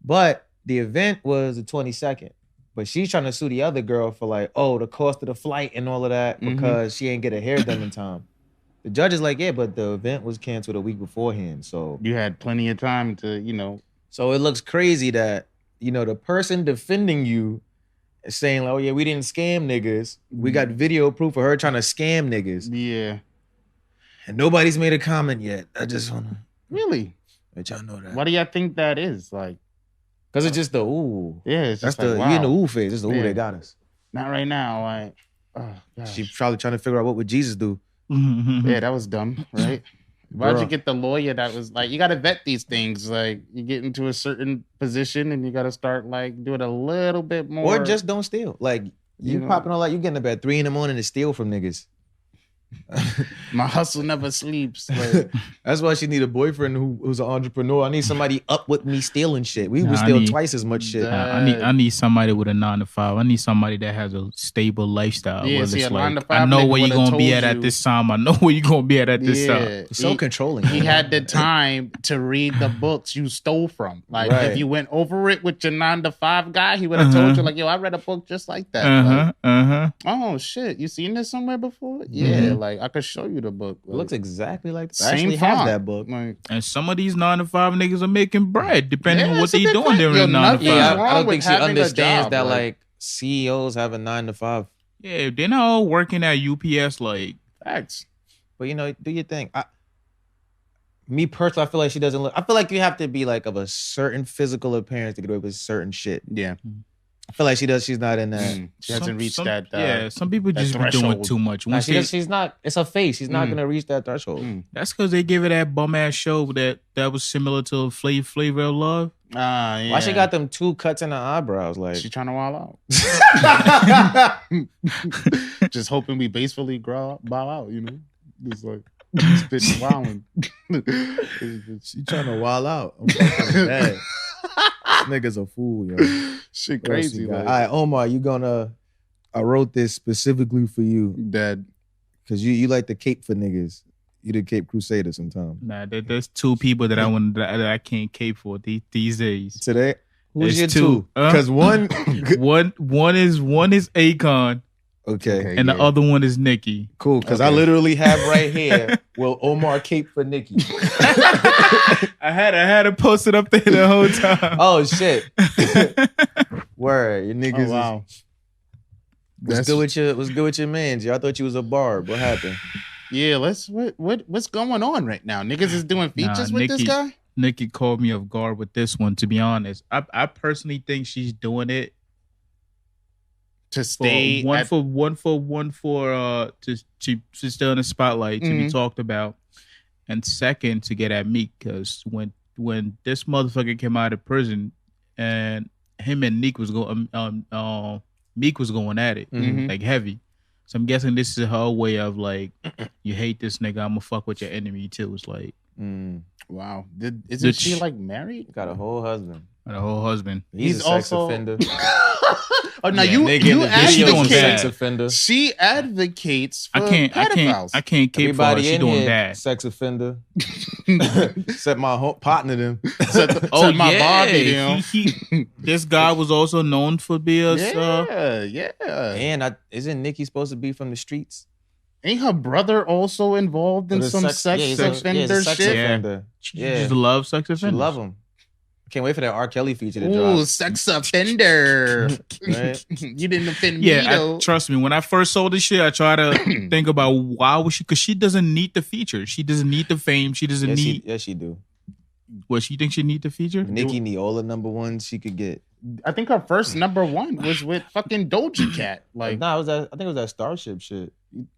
But the event was the 22nd. But she's trying to sue the other girl for like, oh, the cost of the flight and all of that because she ain't get her hair done in time. The judge is like, yeah, but the event was canceled a week beforehand. So you had plenty of time to, So it looks crazy that, the person defending you is saying like, oh yeah, we didn't scam niggas. We got video proof of her trying to scam niggas. Yeah. And nobody's made a comment yet. I just want to really let y'all know that. Why do y'all think that is? Like, because it's just the ooh. Yeah, it's that's just like, the wow. You in the ooh phase. It's the ooh that got us. Not right now. Like, oh gosh. She's probably trying to figure out what would Jesus do. Yeah, that was dumb, right? Why'd you get the lawyer that was like, you got to vet these things. Like, you get into a certain position and you got to start like doing a little bit more. Or just don't steal. Like, you popping on like, you getting up at 3 a.m. to steal from niggas. My hustle never sleeps. Like. That's why she need a boyfriend who's an entrepreneur. I need somebody up with me stealing shit. We would steal twice as much shit. I need somebody with a 9 to 5. I need somebody that has a stable lifestyle. Yeah, it's like, 9 to 5 I know where you're gonna be at this time. I know where you're gonna be at this time. So controlling. He had the time to read the books you stole from. Like if you went over it with your 9 to 5 guy, he would have told you like, yo, I read a book just like that. Oh shit, you seen this somewhere before? Yeah. Like I could show you the book. Like, it looks exactly like I actually have that book. Like, and some of these 9 to 5 niggas are making bread depending on what they doing during 9 to 5. Yeah, I don't think she understands that like CEOs have a 9 to 5. Yeah, they're not all working at UPS like facts. But do your thing. Me personally, I feel like she doesn't look. I feel like you have to be like of a certain physical appearance to get away with certain shit. Yeah. I feel like she does. She's not in that. She hasn't reached that. Some people just be doing too much. She's not. It's her face. She's not gonna reach that threshold. That's because they gave her that bum ass show that was similar to Flavor of Love. Yeah. Why she got them 2 cuts in her eyebrows? Like she trying to wild out. Just hoping we basically bow out. Just like spit wilding. She trying to wild out. I'm fucking bad. Nigga's a fool, yo. Shit crazy. All right, Omar, I wrote this specifically for you. Dad. Because you like the cape for niggas. You the Cape Crusader sometimes. Nah, there's 2 people that I can't cape for these days. Today? Who's your 2? Because one is Akon. Okay. And the other one is Nikki. Cool, because I literally have right here, will Omar cape for Nikki? I had to post it up there the whole time. Oh, shit. Word. Your niggas What's good with your man? I thought you was a barb. What happened? Yeah, what's going on right now? Niggas is doing features with this guy? Nikki called me off guard with this one, to be honest. I personally think she's doing it to stay to stay on the spotlight, to be talked about, and second to get at Meek, because when this motherfucker came out of prison and him and Meek was going at it like heavy. So I'm guessing this is her way of like, you hate this nigga, I'm gonna fuck with your enemy too. It's like, wow, isn't she like married? Got a whole husband. He's a sex offender. Oh no, you advocate. Sex offender. She advocates for pedophiles. I can't keep for her. She doing bad. Sex offender. Except my partner them. My Bobby them. This guy was also known for being yeah. And isn't Nikki supposed to be from the streets? Ain't her brother also involved in some sex offender shit? She just loves sex offenders. She love him. Can't wait for that R. Kelly feature to drop. Ooh, sex offender. Right? You didn't offend me, though. Trust me, when I first saw this shit, I tried to think about why was she, because she doesn't need the feature. She doesn't need the fame. She doesn't need. Yes, she do. What, she thinks she need the feature? Nikki need all the number ones she could get. I think her first number one was with fucking Doja Cat. Like, I think it was that Starship shit.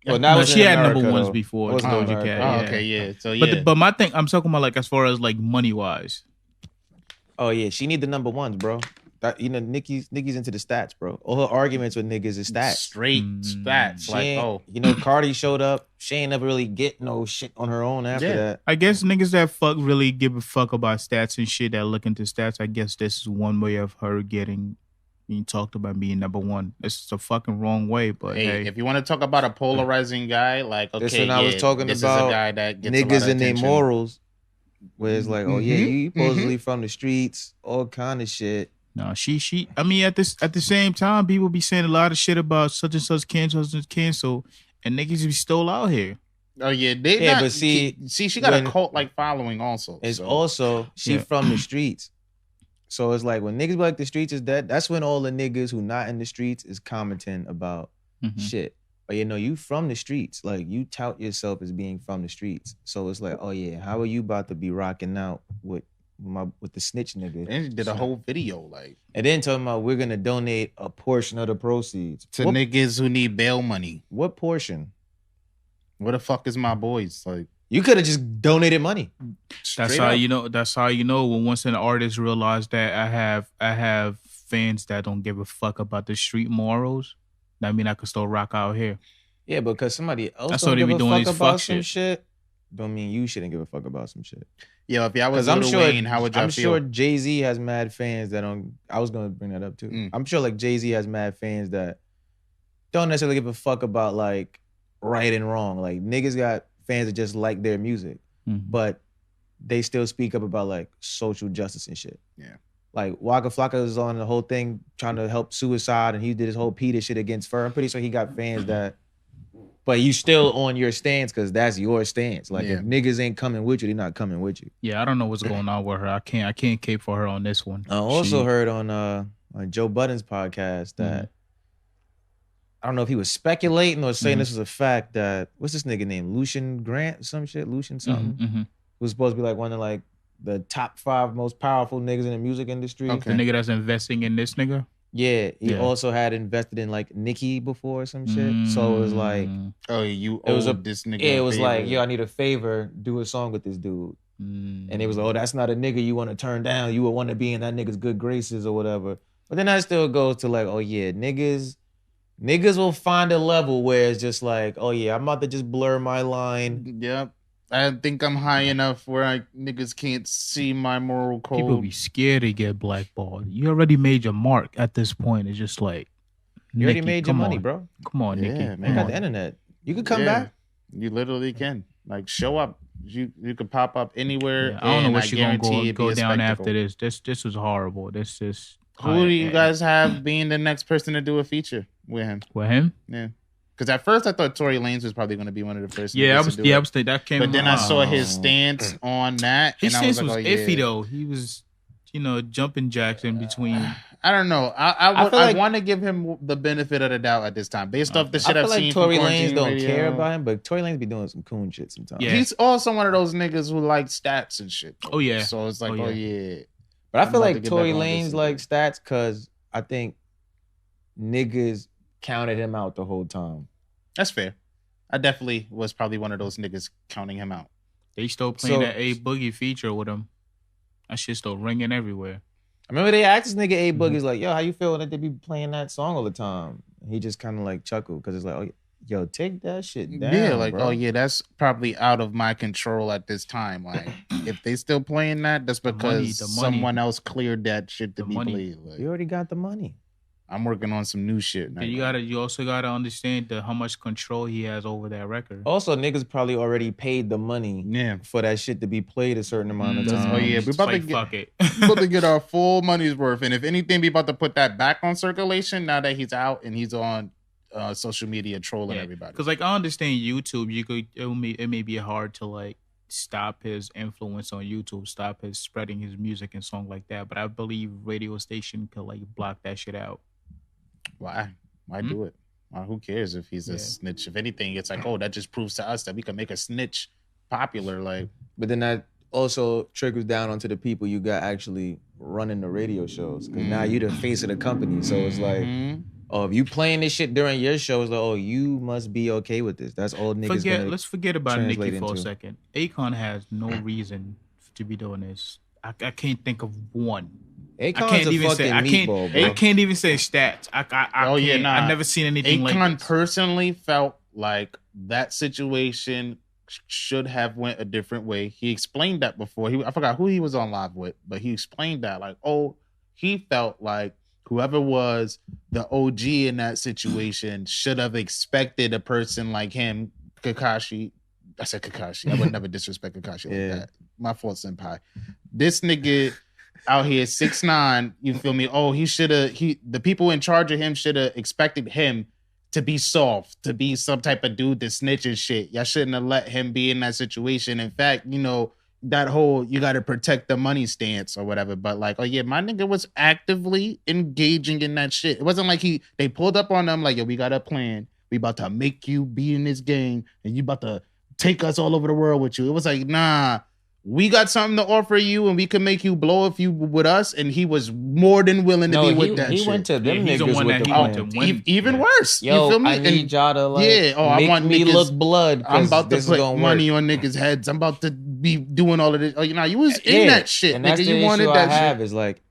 Well, now she had number ones before. Doja Cat. Oh, okay, yeah. So yeah. But my thing, I'm talking about like as far as like money wise. Oh yeah, she need the number ones, bro. That, Nikki's into the stats, bro. All her arguments with niggas is stats. Straight stats. Cardi showed up. She ain't never really get no shit on her own after that. I guess niggas that really give a fuck about stats and shit that look into stats, I guess this is one way of her being talked about being number one. It's a fucking wrong way, but hey. If you want to talk about a polarizing guy, like, okay, this when I was talking this about is a guy that gets niggas and their morals. Where it's like, you supposedly from the streets, all kind of shit. No, she. I mean, at the same time, people be saying a lot of shit about such and such cancel, and niggas be still out here. Oh yeah, but see, she got a cult like following also. It's also she from the streets, so it's like when niggas be like the streets is dead. That's when all the niggas who not in the streets is commenting about shit. But you from the streets. Like, you tout yourself as being from the streets. So it's like, oh yeah, how are you about to be rocking out with the snitch nigga? And she did a whole video, like. And then talking about we're gonna donate a portion of the proceeds to niggas who need bail money. What portion? What the fuck is my boys? Like, you could have just donated money. That's how you know. That's how you know when once an artist realizes that I have fans that don't give a fuck about the street morals. That mean I could still rock out here. Yeah, because somebody else don't give a fuck about some shit, don't mean you shouldn't give a fuck about some shit. Yeah, if y'all was Lil Wayne, how would y'all feel? I'm sure Jay-Z has mad fans that don't. I was gonna bring that up too. I'm sure like Jay-Z has mad fans that don't necessarily give a fuck about like right and wrong. Like, niggas got fans that just like their music, but they still speak up about like social justice and shit. Yeah. Like, Waka Flocka was on the whole thing trying to help suicide, and he did his whole PETA shit against Fur. I'm pretty sure he got fans that, but you still on your stance because that's your stance. Like, if niggas ain't coming with you, they're not coming with you. Yeah, I don't know what's going on with her. I can't cape for her on this one. I also heard on Joe Budden's podcast that I don't know if he was speculating or saying this was a fact that what's this nigga named Lucian Grant or some shit, Lucian something, was supposed to be like one of like the top 5 most powerful niggas in the music industry. Okay. The nigga that's investing in this nigga? Yeah. He also had invested in like Nicki before or some shit. So it was like, oh, you owed this nigga. Yeah, it was like, yo, I need a favor. Do a song with this dude. And it was like, oh, that's not a nigga you want to turn down. You would want to be in that nigga's good graces or whatever. But then that still goes to like, oh yeah, niggas will find a level where it's just like, oh yeah, I'm about to just blur my line. Yep. I think I'm high enough where niggas can't see my moral code. People be scared to get blackballed. You already made your mark at this point. It's just like, you already made your money, bro. Come on, Nikki. Man. You got the internet. You could come back. You literally can. Like, show up. You could pop up anywhere. I don't know what you're gonna go down after this. This was horrible. This is. Who do you guys have being the next person to do a feature with him? With him? Yeah. Because at first I thought Tory Lanez was probably going to be one of the first. I was thinking that came. But then I saw his stance on that. His stance was iffy though. He was, jumping jacks in between. I don't know. I like, want to give him the benefit of the doubt at this time, based off the shit I I've feel seen. like Tory from Lanez don't Radio. care about him, but Tory Lanez be doing some coon shit sometimes. Yeah. He's also one of those niggas who like stats and shit. Oh yeah. So it's like, yeah. But I feel I'm about like to get Tory back on Lanez this like again. stats because I think niggas counted him out the whole time. That's fair. I definitely was probably one of those niggas counting him out. They still playing that A Boogie feature with him. That shit still ringing everywhere. I remember they asked this nigga A Boogie's like, yo, how you feel that they be playing that song all the time? He just kind of like chuckled because it's like, oh, yo, take that shit down. Yeah, like, bro. oh yeah, that's probably out of my control at this time. Like, if they still playing that, that's because the money. someone else cleared that shit to be played. Like, You already got the money. I'm working on some new shit now. You also gotta understand how much control he has over that record. Also, niggas probably already paid the money for that shit to be played a certain amount of time. Oh yeah, we about to get, fuck it. we about to get our full money's worth. And if anything, we about to put that back on circulation now that he's out and he's on social media trolling everybody. Because like I understand YouTube, it may be hard to like stop his influence on YouTube, stop his spreading his music and song like that. But I believe radio station could like block that shit out. Why do it? Who cares if he's a snitch? If anything, it's like, oh, that just proves to us that we can make a snitch popular. Like, but then that also trickles down onto the people you got actually running the radio shows. Because now you the face of the company. So it's like, oh, if you playing this shit during your show, it's like, oh, you must be okay with this. That's all niggas Let's forget about Nicki for a into. second. Akon has no reason to be doing this. I can't think of one. Akon's a fucking meatball, bro. I can't even say stats. I've never seen anything like this. Akon personally felt like that situation should have went a different way. He explained that before. I forgot who he was on live with, but he explained that like, oh, he felt like whoever was the OG in that situation should have expected a person like him, Kakashi. I said Kakashi. I would never disrespect Kakashi like that. My fault, senpai. This nigga out here 6'9", you feel me? Oh, the people in charge of him should have expected him to be soft, to be some type of dude to snitch and shit. Y'all shouldn't have let him be in that situation. In fact, that whole you got to protect the money stance or whatever. But like, oh yeah, my nigga was actively engaging in that shit. It wasn't like they pulled up on them like, yo, we got a plan. We about to make you be in this game and you about to take us all over the world with you. It was like, nah, we got something to offer you and we can make you blow if you with us. And he was more than willing to be with that shit. He went to them niggas with the plan. Even worse. Yo, you feel me? I need y'all to I want me niggas, look blood. I'm about to put money on niggas' heads. I'm about to be doing all of this. Oh, you was in that shit. And that's nigga, the you wanted issue that I have shit. is like,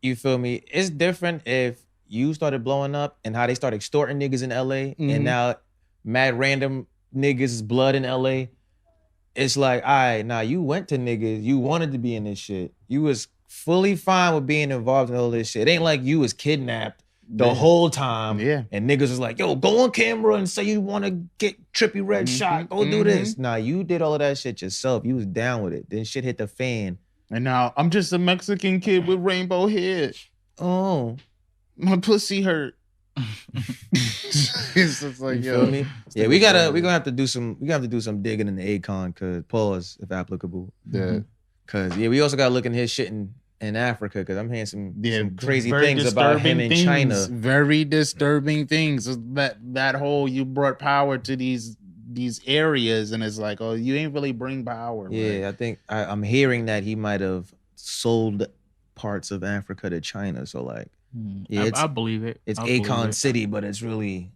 you feel me? It's different if you started blowing up and how they start extorting niggas in LA and now mad random niggas' blood in LA. It's like, all right, now you went to niggas, you wanted to be in this shit. You was fully fine with being involved in all this shit. It ain't like you was kidnapped the whole time. Yeah. And niggas was like, yo, go on camera and say you want to get Trippie Redd shot. Go do this. Nah, you did all of that shit yourself. You was down with it. Then shit hit the fan. And now I'm just a Mexican kid with rainbow hair. Oh. My pussy hurt. It's just like, you feel me? Yeah, we're gonna have to do some digging in the Akon, cause pause if applicable. Yeah. Cause we also gotta look in his shit in Africa, cause I'm hearing some crazy things about him in things, China. Very disturbing things. That whole you brought power to these areas, and it's like, oh, you ain't really bring power. Yeah, right? I think I'm hearing that he might have sold parts of Africa to China. So like, yeah, I believe it. It's Akon City, but it's really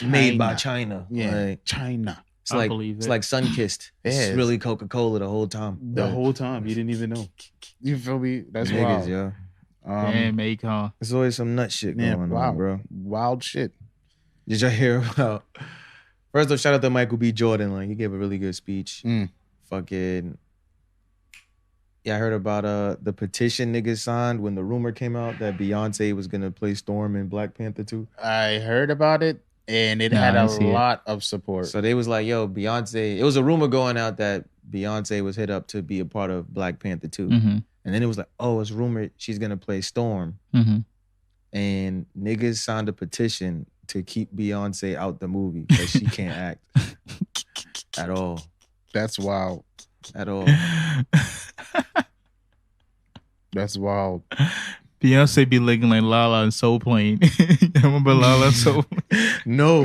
made by China. Yeah, like, China. It's like Sunkissed. It's really Coca-Cola the whole time. The whole time, you didn't even know. You feel me? That's niggas, wild. yo. Damn, Akon. There's always some nut shit going on, bro. Wild shit. Did y'all hear about? First off, shout out to Michael B. Jordan. Like, he gave a really good speech. Fucking. Yeah, I heard about the petition niggas signed when the rumor came out that Beyonce was gonna play Storm in Black Panther 2. I heard about it, and it had a lot of support. So they was like, yo, Beyonce. It was a rumor going out that Beyonce was hit up to be a part of Black Panther 2. And then it was like, oh, it's rumored she's gonna play Storm. And niggas signed a petition to keep Beyonce out the movie because she can't act at all. That's wild. At all. That's wild. Beyonce be looking like Lala and Soul Plane. Remember Lala and Soul Plane? No.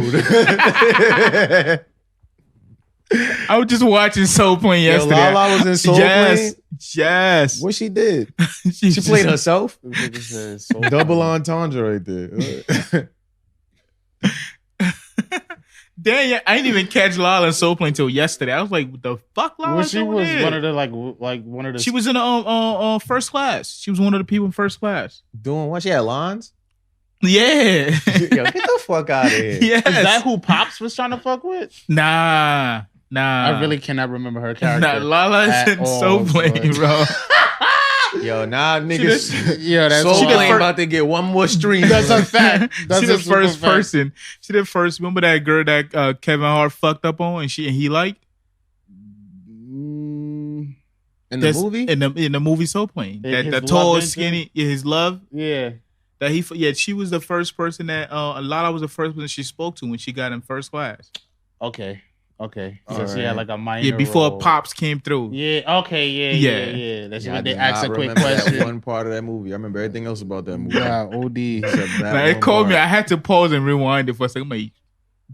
I was just watching Soul Plane yesterday. Lala was in Soul Plane? Yes. What she did? She played herself? Double entendre right there. Damn, I didn't even catch Lala and Soul Plane until yesterday. I was like, what the fuck, Lala? Well, she was one of the like one of the. She was in first class. She was one of the people in first class. Doing what? She had lines? Yeah. Yo, get the fuck out of here. Yes. Is that who Pops was trying to fuck with? Nah. I really cannot remember her character. Nah, Lala's in Soul Plane, bro. Yo, nah, niggas. That's Soul Plane about to get one more stream. That's a fact. That's she the first person. She the first. Remember that girl that Kevin Hart fucked up on, and he liked in the movie. In the movie Soul Plane. That tall, skinny, his love. Yeah. She was the first person that Lala was the first person she spoke to when she got in first class. Okay. So she had like a minor. Yeah, before role. Pops came through. Yeah. Okay. Yeah. That's when they asked a quick question. That one part of that movie. I remember everything else about that movie. Yeah. OD. It called me. I had to pause and rewind it for a second. I'm like,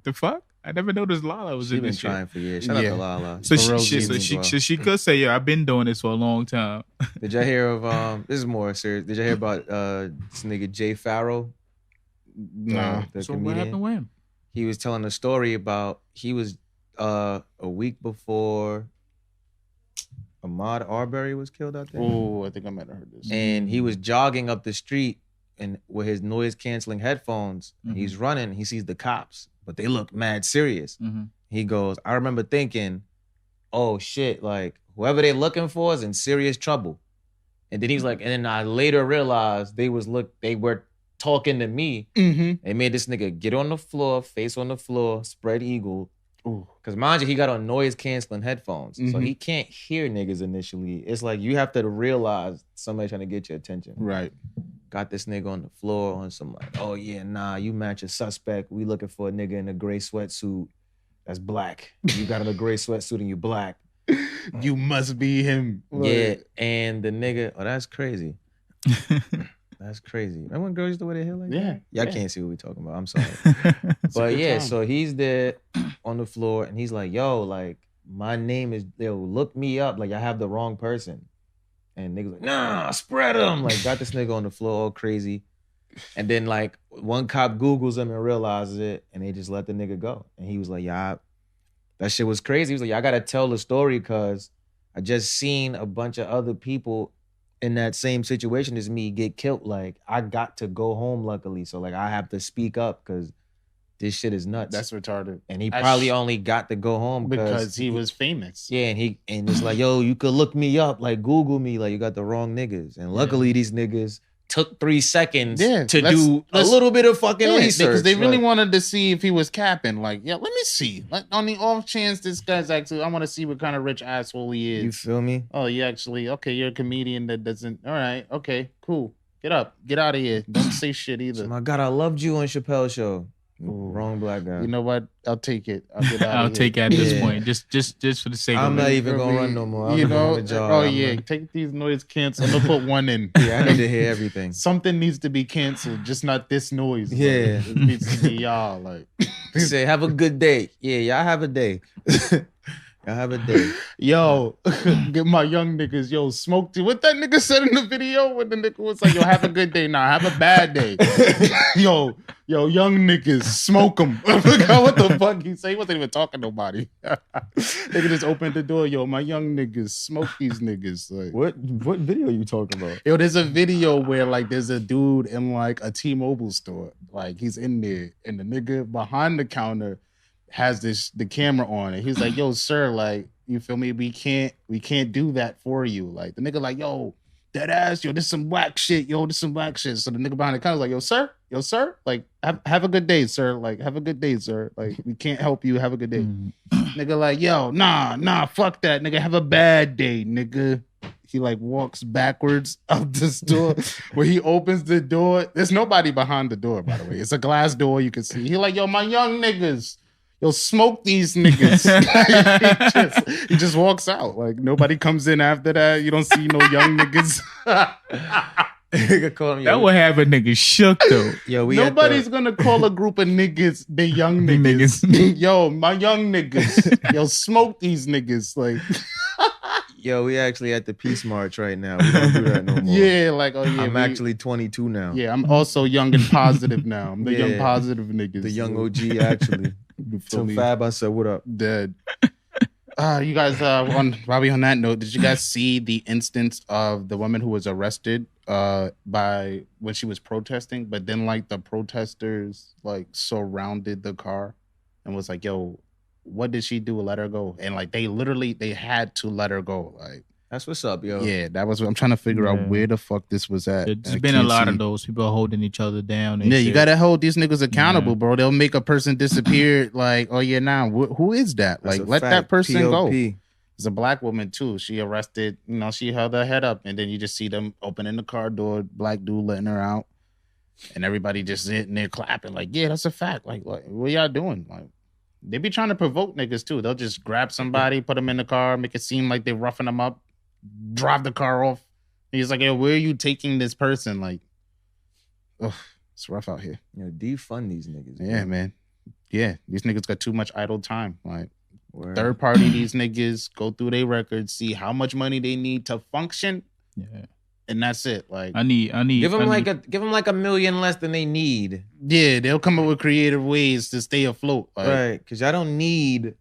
the fuck? I never noticed Lala was in this shit. Been trying for years. Shout out to Lala. So she could say, yeah, I've been doing this for a long time. Did y'all hear of this is more serious. Did y'all hear about this nigga Jay Farrell? No. So what happened with him? He was telling a story about he was a week before Ahmaud Arbery was killed out there. Oh, I think I might have heard this. And he was jogging up the street and with his noise canceling headphones. Mm-hmm. He's running. He sees the cops, but they look mad serious. Mm-hmm. He goes, I remember thinking, oh shit, like whoever they looking for is in serious trouble. And then he was like, and then I later realized they were talking to me. Mm-hmm. They made this nigga get on the floor, face on the floor, spread eagle. Because mind you, he got on noise canceling headphones. So he can't hear niggas initially. It's like you have to realize somebody trying to get your attention. Right. Got this nigga on the floor on some like, oh yeah, nah, you match a suspect. We looking for a nigga in a gray sweatsuit that's black. You got on a gray sweatsuit and you black. You must be him. Yeah, and the nigga, oh, that's crazy. That's crazy. Remember when girls used to wear their hair like that? Y'all can't see what we talking about. I'm sorry. But yeah, so he's there on the floor and he's like, yo, like, my name is, look me up. Like, I have the wrong person. And niggas like, nah, spread him. Like, got this nigga on the floor all crazy. And then, like, one cop Googles him and realizes it and they just let the nigga go. And he was like, yeah, that shit was crazy. He was like, I gotta tell the story because I just seen a bunch of other people in that same situation as me get killed. Like, I got to go home luckily. So like I have to speak up because this shit is nuts. That's retarded. And he probably only got to go home because he was famous. Yeah, and it's like, yo, you could look me up, like Google me, like you got the wrong niggas. And luckily these niggas took 3 seconds to do a little bit of fucking research. Because they really wanted to see if he was capping. Like, yeah, let me see. Like, on the off chance this guy's actually, I want to see what kind of rich asshole he is. You feel me? Oh, you actually, okay, you're a comedian that doesn't, all right, okay, cool. Get up. Get out of here. Don't say shit either. Oh my God, I loved you on Chappelle's show. Ooh. Wrong black guy. You know what? I'll take it. I'll get out. I'll take it at this point. Just for the sake of it. I'm not even gonna run no more. You know? Take these noise cancel. I'm gonna put one in. Yeah, I need to hear everything. Something needs to be canceled, just not this noise. Yeah, like, it needs to be y'all. Like, say, have a good day. Yeah, y'all have a day. Y'all have a day. Yo, get my young niggas. Yo, smoke to what that nigga said in the video when the nigga was like, yo, have a good day. Nah, have a bad day. yo, young niggas, smoke them. I forgot what the fuck he said. He wasn't even talking to nobody. Nigga just opened the door. Yo, my young niggas, smoke these niggas. Like, what video you talking about? Yo, there's a video where like there's a dude in like a T-Mobile store. Like he's in there and the nigga behind the counter has the camera on it. He's like, yo, sir, like, you feel me? We can't do that for you. Like the nigga like, yo, that ass, yo, this some whack shit, yo, this some whack shit. So the nigga behind the counter is like, yo, sir, like, have a good day, sir. Like, have a good day, sir. Like, we can't help you. Have a good day. Nigga like, yo, nah, fuck that. Nigga, have a bad day, nigga. He like walks backwards out the store. Where he opens the door. There's nobody behind the door, by the way. It's a glass door you can see. He like, yo, my young niggas. Yo, smoke these niggas. he just walks out. Like, nobody comes in after that. You don't see no young niggas. That would have a nigga shook though. Yo, nobody's gonna call a group of niggas the young niggas. Yo, my young niggas. Yo, smoke these niggas. Like, yo, we actually at the Peace March right now. We don't do that no more. Yeah, like, oh yeah. I'm actually 22 now. Yeah, I'm also young and positive now. I'm the young positive niggas. The young OG actually. Tim Fab, I said, what up? Dead. You guys, while we on that note, did you guys see the instance of the woman who was arrested by when she was protesting, but then like the protesters like surrounded the car and was like, yo, what did she do? Let her go. And like they had to let her go. Like, that's what's up, yo. Yeah, that was what I'm trying to figure out where the fuck this was at. There's been a lot of those people holding each other down. Yeah, you gotta hold these niggas accountable, bro. They'll make a person disappear. Like, oh yeah, nah, who is that? Like, let that person go. It's a black woman too. She arrested. You know, she held her head up, and then you just see them opening the car door. Black dude letting her out, and everybody just sitting there clapping. Like, yeah, that's a fact. Like what y'all doing? Like, they be trying to provoke niggas too. They'll just grab somebody, put them in the car, make it seem like they're roughing them up. Drive the car off. And he's like, yo, where are you taking this person? Like, it's rough out here. You know, defund these niggas. Yeah, man. Yeah, these niggas got too much idle time. Like, third party, these niggas go through their records, see how much money they need to function. Yeah. And that's it. Like, I need give them like $1 million less than they need. Yeah, they'll come up with creative ways to stay afloat. Like, right, because I don't need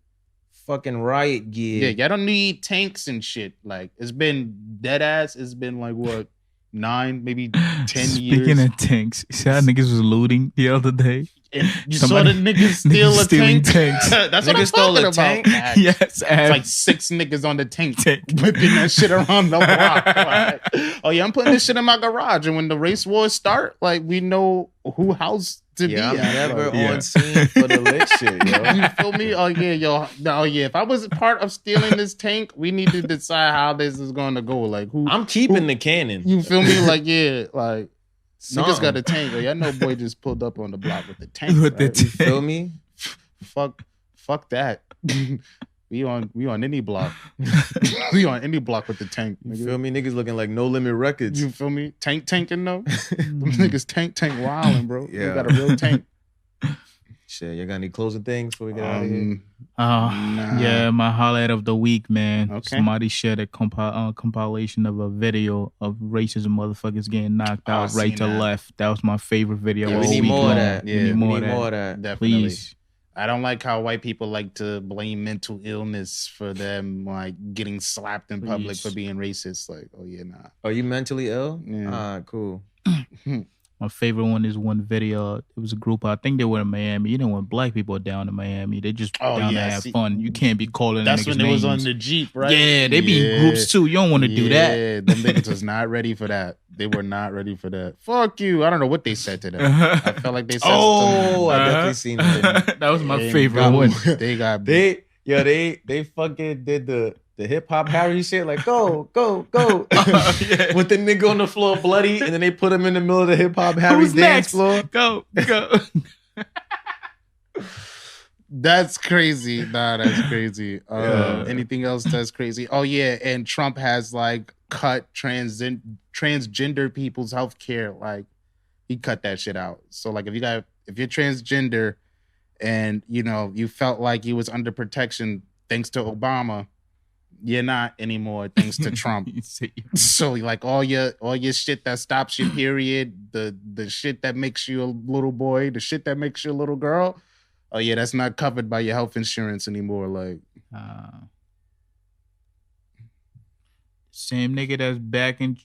fucking riot gear. Yeah, y'all don't need tanks and shit. Like, it's been dead ass. It's been like what, 9, maybe 10 years. Speaking of tanks, see how niggas was looting the other day? And you saw the niggas steal a tank. Tanks. That's what I'm talking about. Tank? Yes, it's like 6 niggas on the tank whipping that shit around the block. Like, oh yeah, I'm putting this shit in my garage, and when the race wars start, like, we know who house to be I'm at. never on scene for the lit shit, yo. You feel me? Oh yeah, yo. Oh yeah. If I was part of stealing this tank, we need to decide how this is going to go. Like, who? I'm keeping the cannon. You feel me? Like, yeah, like. Niggas got a tank. Y'all know boy just pulled up on the block with the tank. With the tank. You feel me? Fuck that. we on any block. We on any block with the tank. You feel me? Niggas looking like No Limit Records. You feel me? Tanking though. Them niggas tank wilding, bro. Yeah. We got a real tank. Shit, you got any closing things before we get out of here? Nah. Yeah, my highlight of the week, man. Okay. Somebody shared a compilation of a video of racist motherfuckers getting knocked out right to left. That was my favorite video. Yeah, we need more of that. Yeah, we need more of that. Definitely. Please. I don't like how white people like to blame mental illness for them like getting slapped in public for being racist. Like, oh yeah, nah. Are you mentally ill? Yeah. Cool. My favorite one is one video. It was a group. I think they were in Miami. You know, when black people are down in Miami, they just down to have fun. You can't be calling that's niggas when it was names. on the Jeep, right? Yeah, they be in groups too. You don't want to do that. Yeah, them niggas was not ready for that. They were not ready for that. Fuck you. I don't know what they said to them. I felt like they said I definitely seen that. That was my favorite one. They got they fucking did the hip hop Harry shit, like go with the nigga on the floor bloody, and then they put him in the middle of the hip hop Harry dance next? floor. Go. That's crazy. Nah, that's crazy. Anything else that's crazy? Oh yeah, and Trump has like cut transgender people's health care. Like, he cut that shit out. So like if you're transgender and you know you felt like you was under protection thanks to Obama, you're not anymore thanks to Trump. So like all your shit that stops your period, the shit that makes you a little boy, the shit that makes you a little girl, oh yeah, that's not covered by your health insurance anymore. Like, same nigga that's backing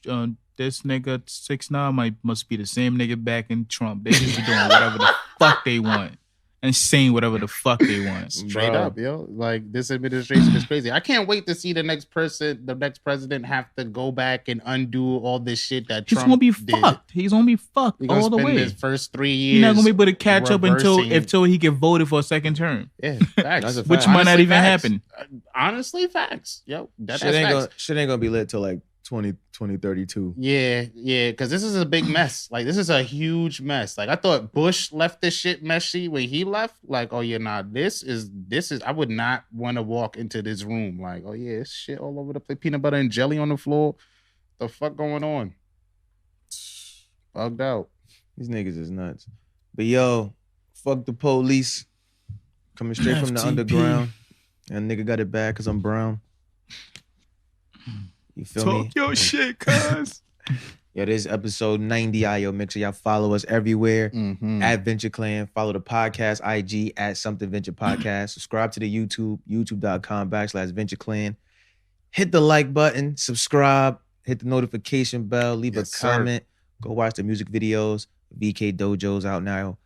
this nigga 6ix9ine must be the same nigga backing Trump. They just be doing whatever the fuck they want and saying whatever the fuck they want. Straight up, yo. Like, this administration is crazy. I can't wait to see the next president have to go back and undo all this shit that Trump gonna be did. Fucked. He's gonna be fucked all the way. His first 3 years. He's not gonna be able to catch up until he get voted for a second term. Yeah, facts. Which might not even happen. Honestly, facts. Yo, shit ain't gonna be lit till like 2032. Yeah, because this is a big mess. Like, this is a huge mess. Like, I thought Bush left this shit messy when he left. Like, oh yeah, nah, this is I would not want to walk into this room. Like, oh yeah, it's shit all over the place, peanut butter and jelly on the floor. The fuck going on? Bugged out. These niggas is nuts. But yo, fuck the police. Coming straight from the FTP. underground. And nigga got it bad because I'm brown. You feel me? Talk your shit, cuz. Yo, this is episode 90 IO Mixer. Y'all follow us everywhere at Venture Clan. Follow the podcast IG at Something Venture Podcast. Subscribe to the YouTube, youtube.com/Venture Clan. Hit the like button, subscribe, hit the notification bell, leave Yes, a sir. comment. Go watch the music videos. VK Dojo's out now.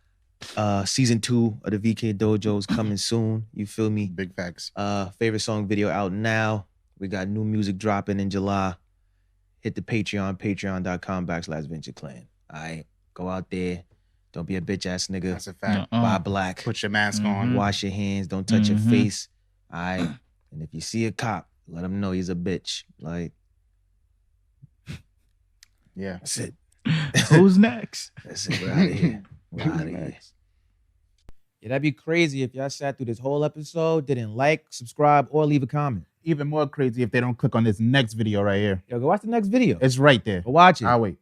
Season 2 of the VK Dojo's coming soon. You feel me? Big facts. Favorite song video out now. We got new music dropping in July. Hit the Patreon, patreon.com/Venture Clan. All right, go out there. Don't be a bitch ass nigga. That's a fact. Buy black. Put your mask on. Wash your hands. Don't touch your face. All right. And if you see a cop, let him know he's a bitch. Like, Yeah. that's it. Who's next? That's it. We're out of here. We're out of here. Yeah, that'd be crazy if y'all sat through this whole episode, didn't like, subscribe, or leave a comment. Even more crazy if they don't click on this next video right here. Yo, go watch the next video. It's right there. Go watch it. I'll wait.